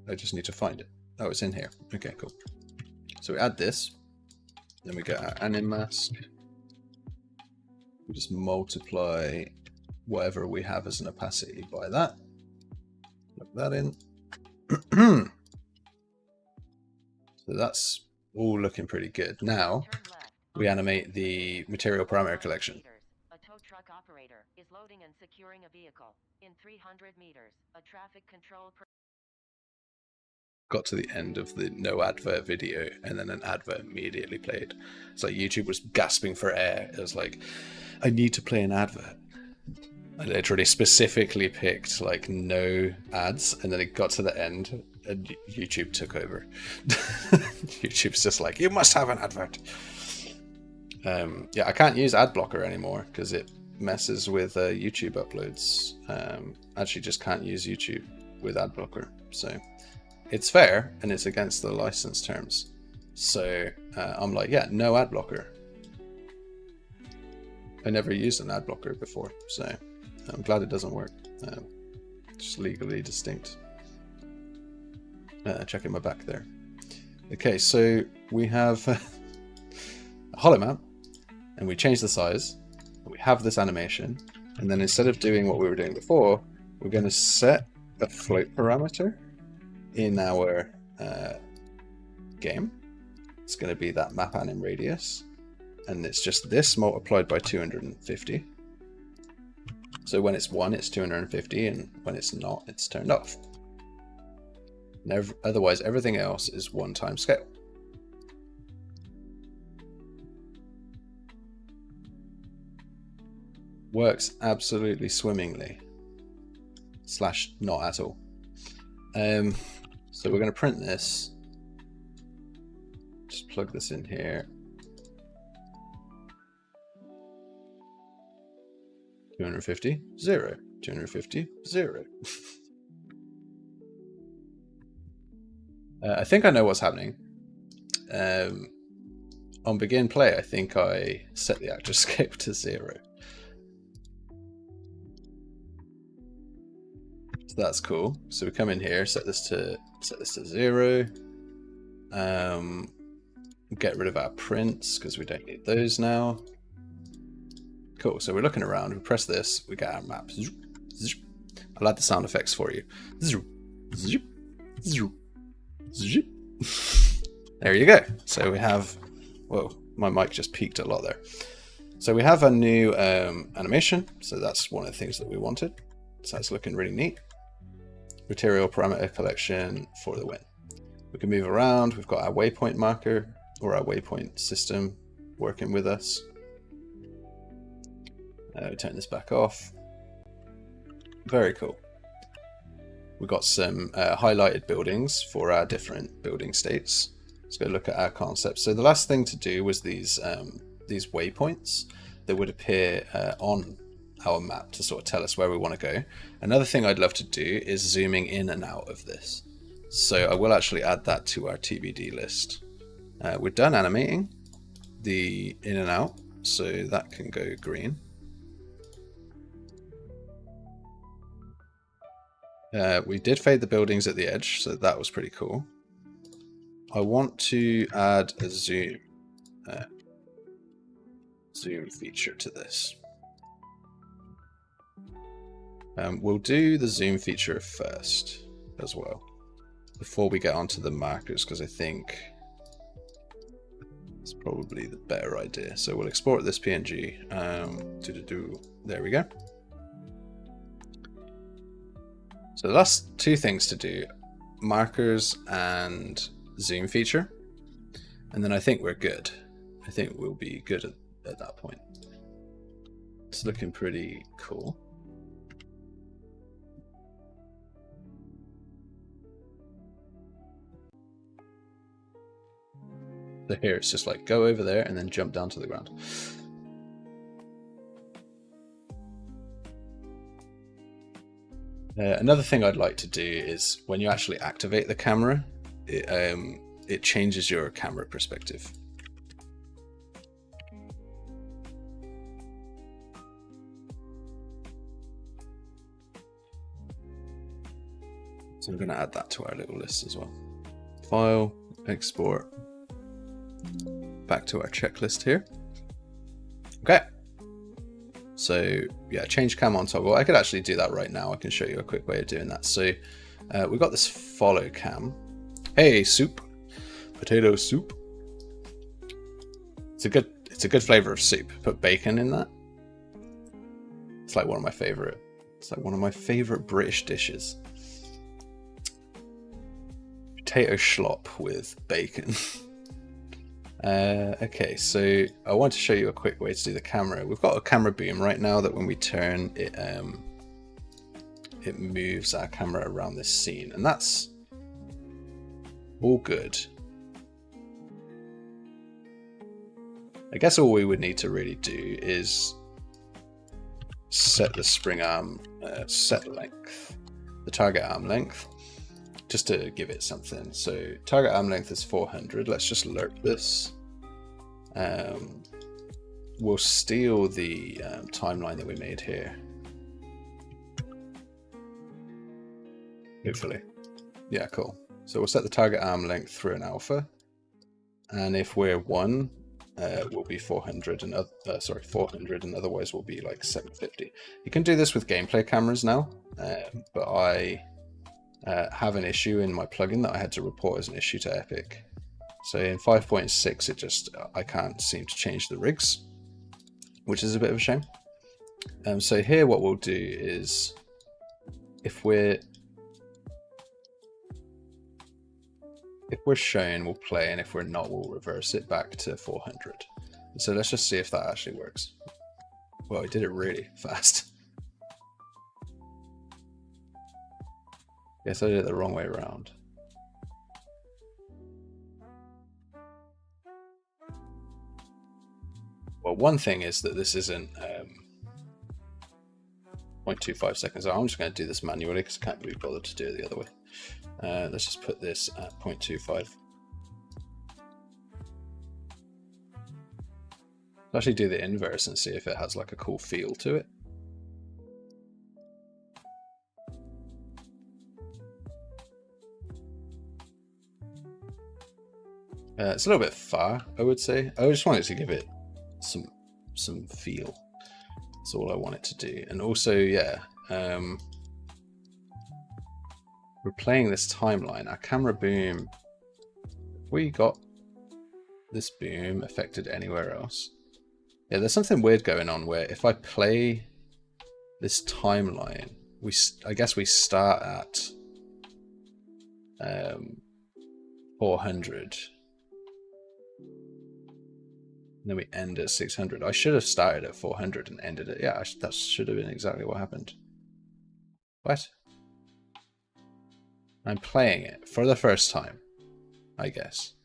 I just need to find it. Oh, it's in here. Okay, cool. So we add this, then we get our anim mask. We just multiply whatever we have as an opacity by that. Plug that in. So that's all looking pretty good. Now we animate the material parameter collection. A tow truck operator is loading and securing a vehicle. In 300 meters, a traffic control. Got to the end of the no advert video, and then an advert immediately played. It's like YouTube was gasping for air. It was like, I need to play an advert. I literally specifically picked like no ads, and then it got to the end and YouTube took over. YouTube's just like, you must have an advert. Yeah, I can't use ad blocker anymore because it messes with YouTube uploads. Actually just can't use YouTube with ad blocker. So it's fair and it's against the license terms. So I'm like, yeah, no ad blocker. I never used an ad blocker before, so I'm glad it doesn't work. Just legally distinct. Checking my back there. Okay, so we have a holomap, and we change the size. We have this animation, and then instead of doing what we were doing before, we're going to set a float parameter in our game. It's going to be that map anim radius, and it's just this multiplied by 250. So when it's 1, it's 250, and when it's not, it's turned off. Otherwise, everything else is 1 time scale. Works absolutely swimmingly. / not at all. So we're going to print this. Just plug this in here. 250, 0. 250, 0. I think I know what's happening. On begin play, I think I set the actor scape to 0. So that's cool. So we come in here, set this to 0. Get rid of our prints because we don't need those now. Cool. So we're looking around. We press this. We get our map. I'll add the sound effects for you. There you go. So we have, whoa, my mic just peaked a lot there. So we have a new animation. So that's one of the things that we wanted. So it's looking really neat. Material parameter collection for the win. We can move around. We've got our waypoint marker or our waypoint system working with us. We turn this back off. Very cool. We've got some highlighted buildings for our different building states. Let's go look at our concept. So the last thing to do was these waypoints that would appear on our map to sort of tell us where we want to go. Another thing I'd love to do is zooming in and out of this. So I will actually add that to our TBD list. We're done animating the in and out, so that can go green. We did fade the buildings at the edge, so that was pretty cool. I want to add a zoom feature to this. We'll do the zoom feature first as well, before we get onto the markers, because I think it's probably the better idea. So we'll export this PNG. There we go. So the last two things to do, markers and zoom feature. And then I think we're good. I think we'll be good at that point. It's looking pretty cool. So here it's just like go over there and then jump down to the ground. Another thing I'd like to do is when you actually activate the camera, it changes your camera perspective. So I'm going to add that to our little list as well. File, export, back to our checklist here. Okay. So yeah, change cam on toggle. I could actually do that right now. I can show you a quick way of doing that. So we've got this follow cam. Hey, soup, potato soup. It's a good flavor of soup. Put bacon in that. It's like one of my favorite. It's like one of my favorite British dishes. Potato schlop with bacon. Okay, so I want to show you a quick way to do the camera. We've got a camera boom right now that when we turn it, it moves our camera around this scene, and that's all good. I guess all we would need to really do is set the spring arm set length, the target arm length, just to give it something. So target arm length is 400. Let's just lerp this. We'll steal the timeline that we made here. Hopefully. Yeah, cool. So we'll set the target arm length through an alpha. And if we're 1, will be 400 and 400, and otherwise will be like 750. You can do this with gameplay cameras now, but I have an issue in my plugin that I had to report as an issue to Epic. So in 5.6 I can't seem to change the rigs, which is a bit of a shame. So here what we'll do is, if we're shown, we'll play, and if we're not, we'll reverse it back to 400. So let's just see if that actually works. Well, I did it really fast. Guess I did it the wrong way around. Well, one thing is that this isn't 0.25 seconds. I'm just going to do this manually because I can't be bothered to do it the other way. Let's just put this at 0.25. I'll actually do the inverse and see if it has like a cool feel to it. It's a little bit far, I would say. I just wanted to give it some feel. That's all I want it to do. And also, yeah, we're playing this timeline. Our camera boom, if we got this boom affected anywhere else. Yeah, there's something weird going on where if I play this timeline, I guess we start at 400. And then we end at 600. I should have started at 400 and ended at, yeah, that should have been exactly what happened. What? I'm playing it for the first time, I guess.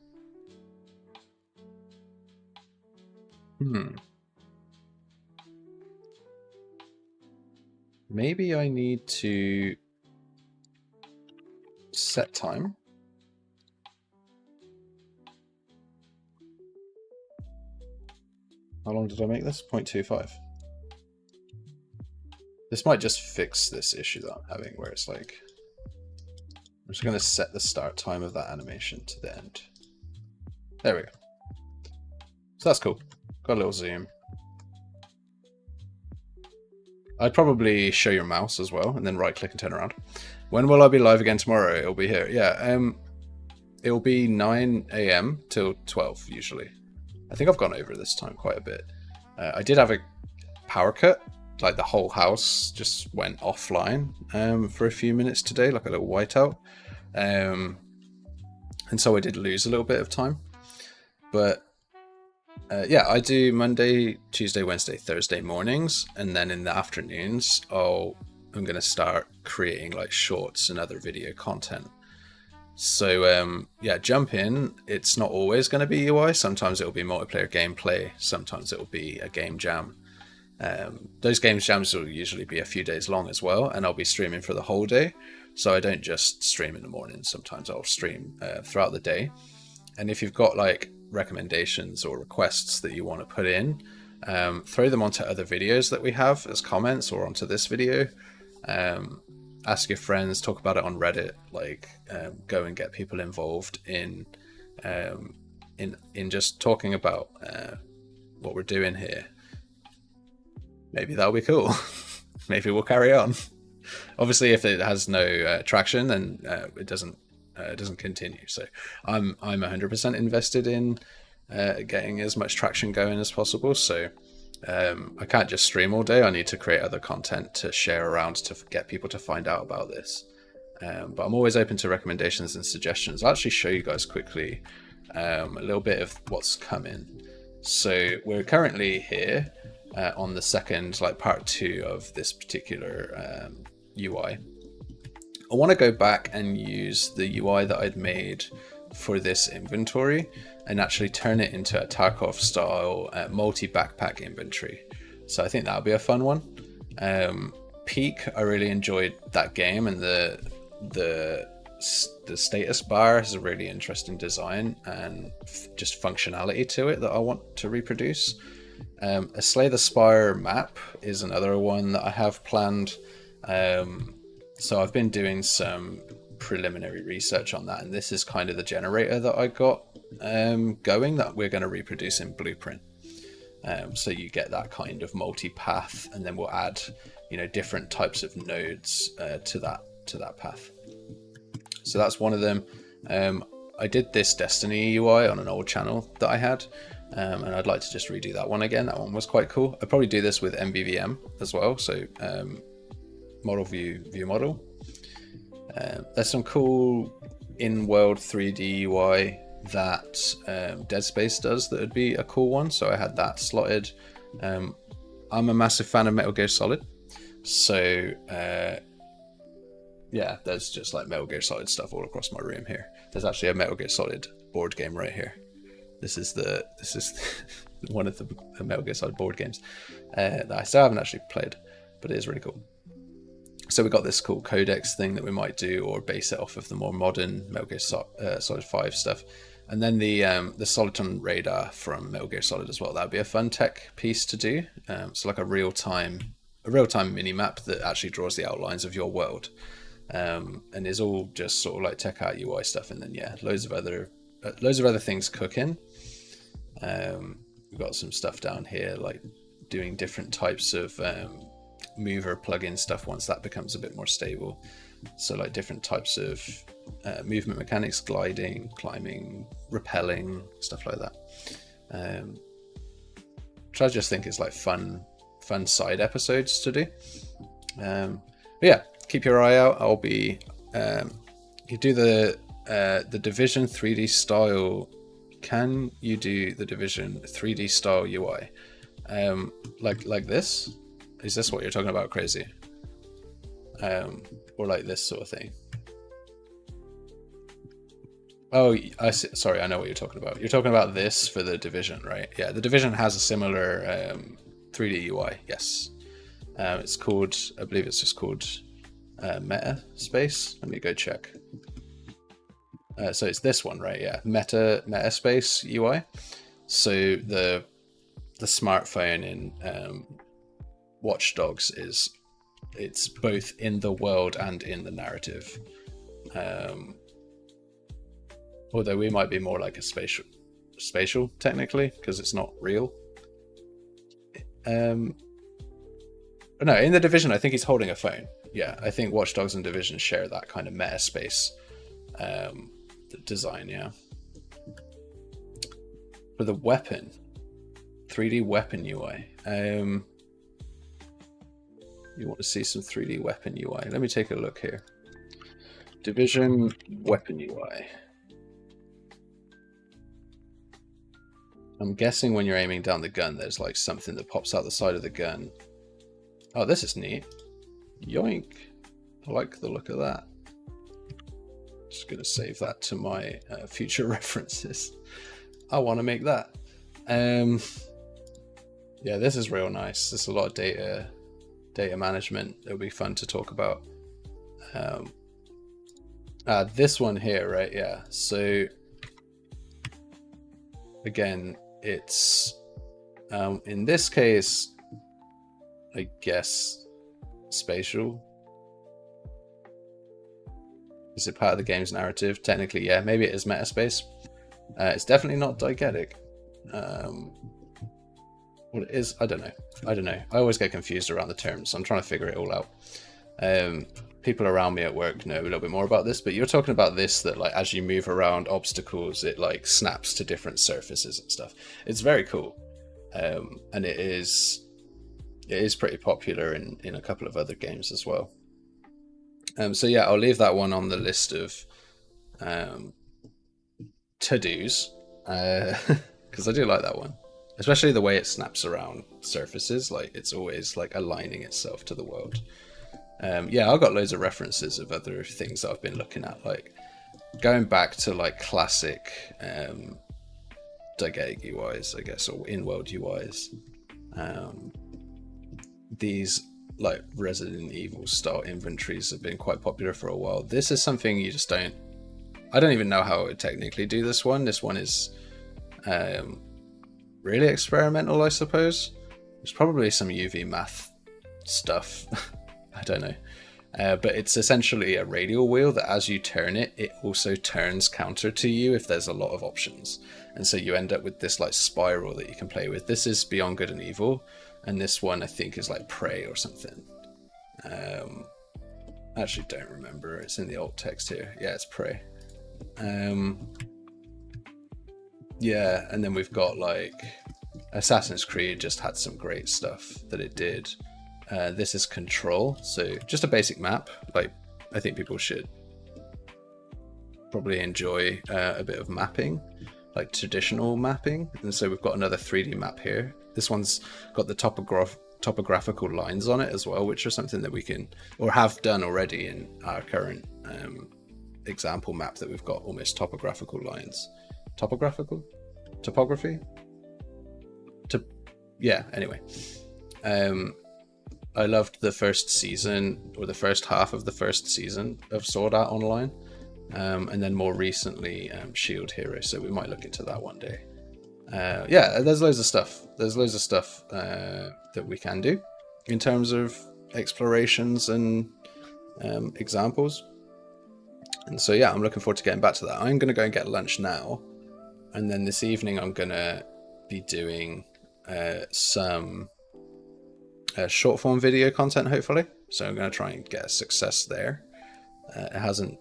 Maybe I need to set time. How long did I make this? 0.25. This might just fix this issue that I'm having where it's like, I'm just going to set the start time of that animation to the end. There we go. So that's cool. Got a little zoom. I'd probably show your mouse as well, and then right click and turn around. When will I be live again tomorrow? It'll be here. Yeah, it'll be 9 a.m. till 12 usually. I think I've gone over this time quite a bit. I did have a power cut, like the whole house just went offline for a few minutes today, like a little whiteout. And so I did lose a little bit of time. But yeah, I do Monday, Tuesday, Wednesday, Thursday mornings, and then in the afternoons, I'm going to start creating like shorts and other video content. So yeah, jump in. It's not always going to be UI. Sometimes it'll be multiplayer gameplay. Sometimes it'll be a game jam. Those game jams will usually be a few days long as well, and I'll be streaming for the whole day. So I don't just stream in the morning. Sometimes I'll stream throughout the day. And if you've got like recommendations or requests that you want to put in, throw them onto other videos that we have as comments or onto this video. Ask your friends, talk about it on Reddit, like go and get people involved in just talking about what we're doing here. Maybe that'll be cool. Maybe we'll carry on. Obviously, if it has no traction, then it doesn't continue. So I'm 100% invested in getting as much traction going as possible. So I can't just stream all day. I need to create other content to share around to get people to find out about this. But I'm always open to recommendations and suggestions. I'll actually show you guys quickly a little bit of what's coming. So we're currently here on the second, like part 2 of this particular UI. I want to go back and use the UI that I'd made for this inventory and actually turn it into a Tarkov style multi-backpack inventory. So I think that'll be a fun one. Peak, I really enjoyed that game, and the status bar has a really interesting design and just functionality to it that I want to reproduce. A Slay the Spire map is another one that I have planned. So I've been doing some preliminary research on that, and this is kind of the generator that I got going that we're going to reproduce in Blueprint. So you get that kind of multi-path, and then we'll add, different types of nodes to that path. So that's one of them. I did this Destiny UI on an old channel that I had, and I'd like to just redo that one again. That one was quite cool. I'd probably do this with MVVM as well. So model view model. There's some cool in-world 3D UI that Dead Space does that would be a cool one. So I had that slotted. I'm a massive fan of Metal Gear Solid. So yeah, there's just like Metal Gear Solid stuff all across my room here. There's actually a Metal Gear Solid board game right here. This is one of the Metal Gear Solid board games that I still haven't actually played, but it is really cool. So we got this cool codex thing that we might do, or base it off of the more modern Metal Gear Solid 5 stuff. And then the Soliton radar from Metal Gear Solid as well. That'd be a fun tech piece to do. So like a real-time mini map that actually draws the outlines of your world, and is all just sort of like tech art UI stuff. And then yeah, loads of other things cooking. We've got some stuff down here like doing different types of mover plugin stuff once that becomes a bit more stable. So like different types of movement mechanics, gliding, climbing, rappelling, stuff like that. Which I just think is like fun side episodes to do. But yeah, keep your eye out. I'll be you do the Division 3D style. Can you do the Division 3D style UI like this? Is this what you're talking about, Crazy? Or like this sort of thing? Oh, I see. Sorry, I know what you're talking about. You're talking about this for the Division, right? Yeah, the Division has a similar 3D UI. Yes, it's called. I believe it's just called Meta Space. Let me go check. So it's this one, right? Yeah, Meta Space UI. So the smartphone in Watch Dogs it's both in the world and in the narrative. Although we might be more like a spatial technically, because it's not real. No, in the Division, I think he's holding a phone. Yeah, I think Watch Dogs and Division share that kind of meta space design, yeah. For the weapon, 3D weapon UI. You want to see some 3D weapon UI? Let me take a look here. Division weapon UI. I'm guessing when you're aiming down the gun, there's like something that pops out the side of the gun. Oh, this is neat. Yoink. I like the look of that. Just going to save that to my future references. I want to make that. Yeah, this is real nice. There's a lot of data management. It'll be fun to talk about. This one here, right? Yeah. So again, it's in this case, I guess, spatial. Is it part of the game's narrative? Technically, yeah. Maybe it is metaspace. It's definitely not diegetic. What it is, I don't know. I always get confused around the terms. So I'm trying to figure it all out. People around me at work know a little bit more about this, but you're talking about this, that like as you move around obstacles, it like snaps to different surfaces and stuff. It's very cool, and it is pretty popular in a couple of other games as well. So yeah, I'll leave that one on the list of to-dos, because I do like that one, especially the way it snaps around surfaces. Like it's always like aligning itself to the world. Yeah, I've got loads of references of other things that I've been looking at, like going back to like classic diegetic UIs, I guess, or in-world UIs. These like Resident Evil style inventories have been quite popular for a while. This is something you just don't... I don't even know how I would technically do this one. This one is really experimental, I suppose. There's probably some UV math stuff. I don't know. But it's essentially a radial wheel that as you turn it, it also turns counter to you if there's a lot of options. And so you end up with this like spiral that you can play with. This is Beyond Good and Evil. And this one I think is like Prey or something. I actually don't remember. It's in the alt text here. Yeah, it's Prey. Yeah, and then we've got like Assassin's Creed just had some great stuff that it did. This is Control, so just a basic map. Like I think people should probably enjoy a bit of mapping, like traditional mapping. And so we've got another 3D map here. This one's got the topographical lines on it as well, which are something that we can or have done already in our current example map that we've got almost topographical lines. Topography? Yeah, anyway. I loved the first season, or the first half of the first season of Sword Art Online. And then more recently, Shield Hero, so we might look into that one day. Yeah, there's loads of stuff. There's loads of stuff that we can do in terms of explorations and examples. And so yeah, I'm looking forward to getting back to that. I'm going to go and get lunch now. And then this evening I'm going to be doing some short form video content, hopefully. So I'm going to try and get a success there. It hasn't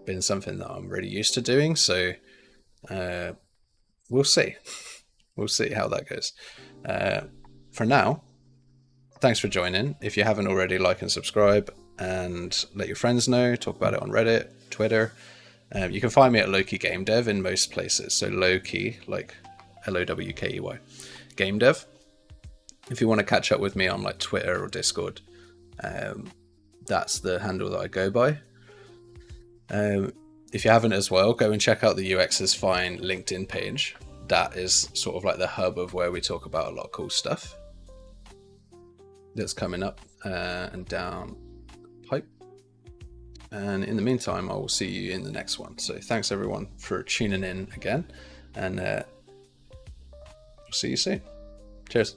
been something that I'm really used to doing, so we'll see. We'll see how that goes. For now, thanks for joining. If you haven't already, like and subscribe and let your friends know. Talk about it on Reddit, Twitter. You can find me at Lowkey Game Dev in most places. So Lowkey, like Lowkey, Game Dev. If you want to catch up with me on like Twitter or Discord, that's the handle that I go by. If you haven't as well, go and check out the UX is Fine LinkedIn page. That is sort of like the hub of where we talk about a lot of cool stuff that's coming up and down the pipe. And in the meantime, I will see you in the next one. So thanks everyone for tuning in again, and we'll see you soon. Cheers.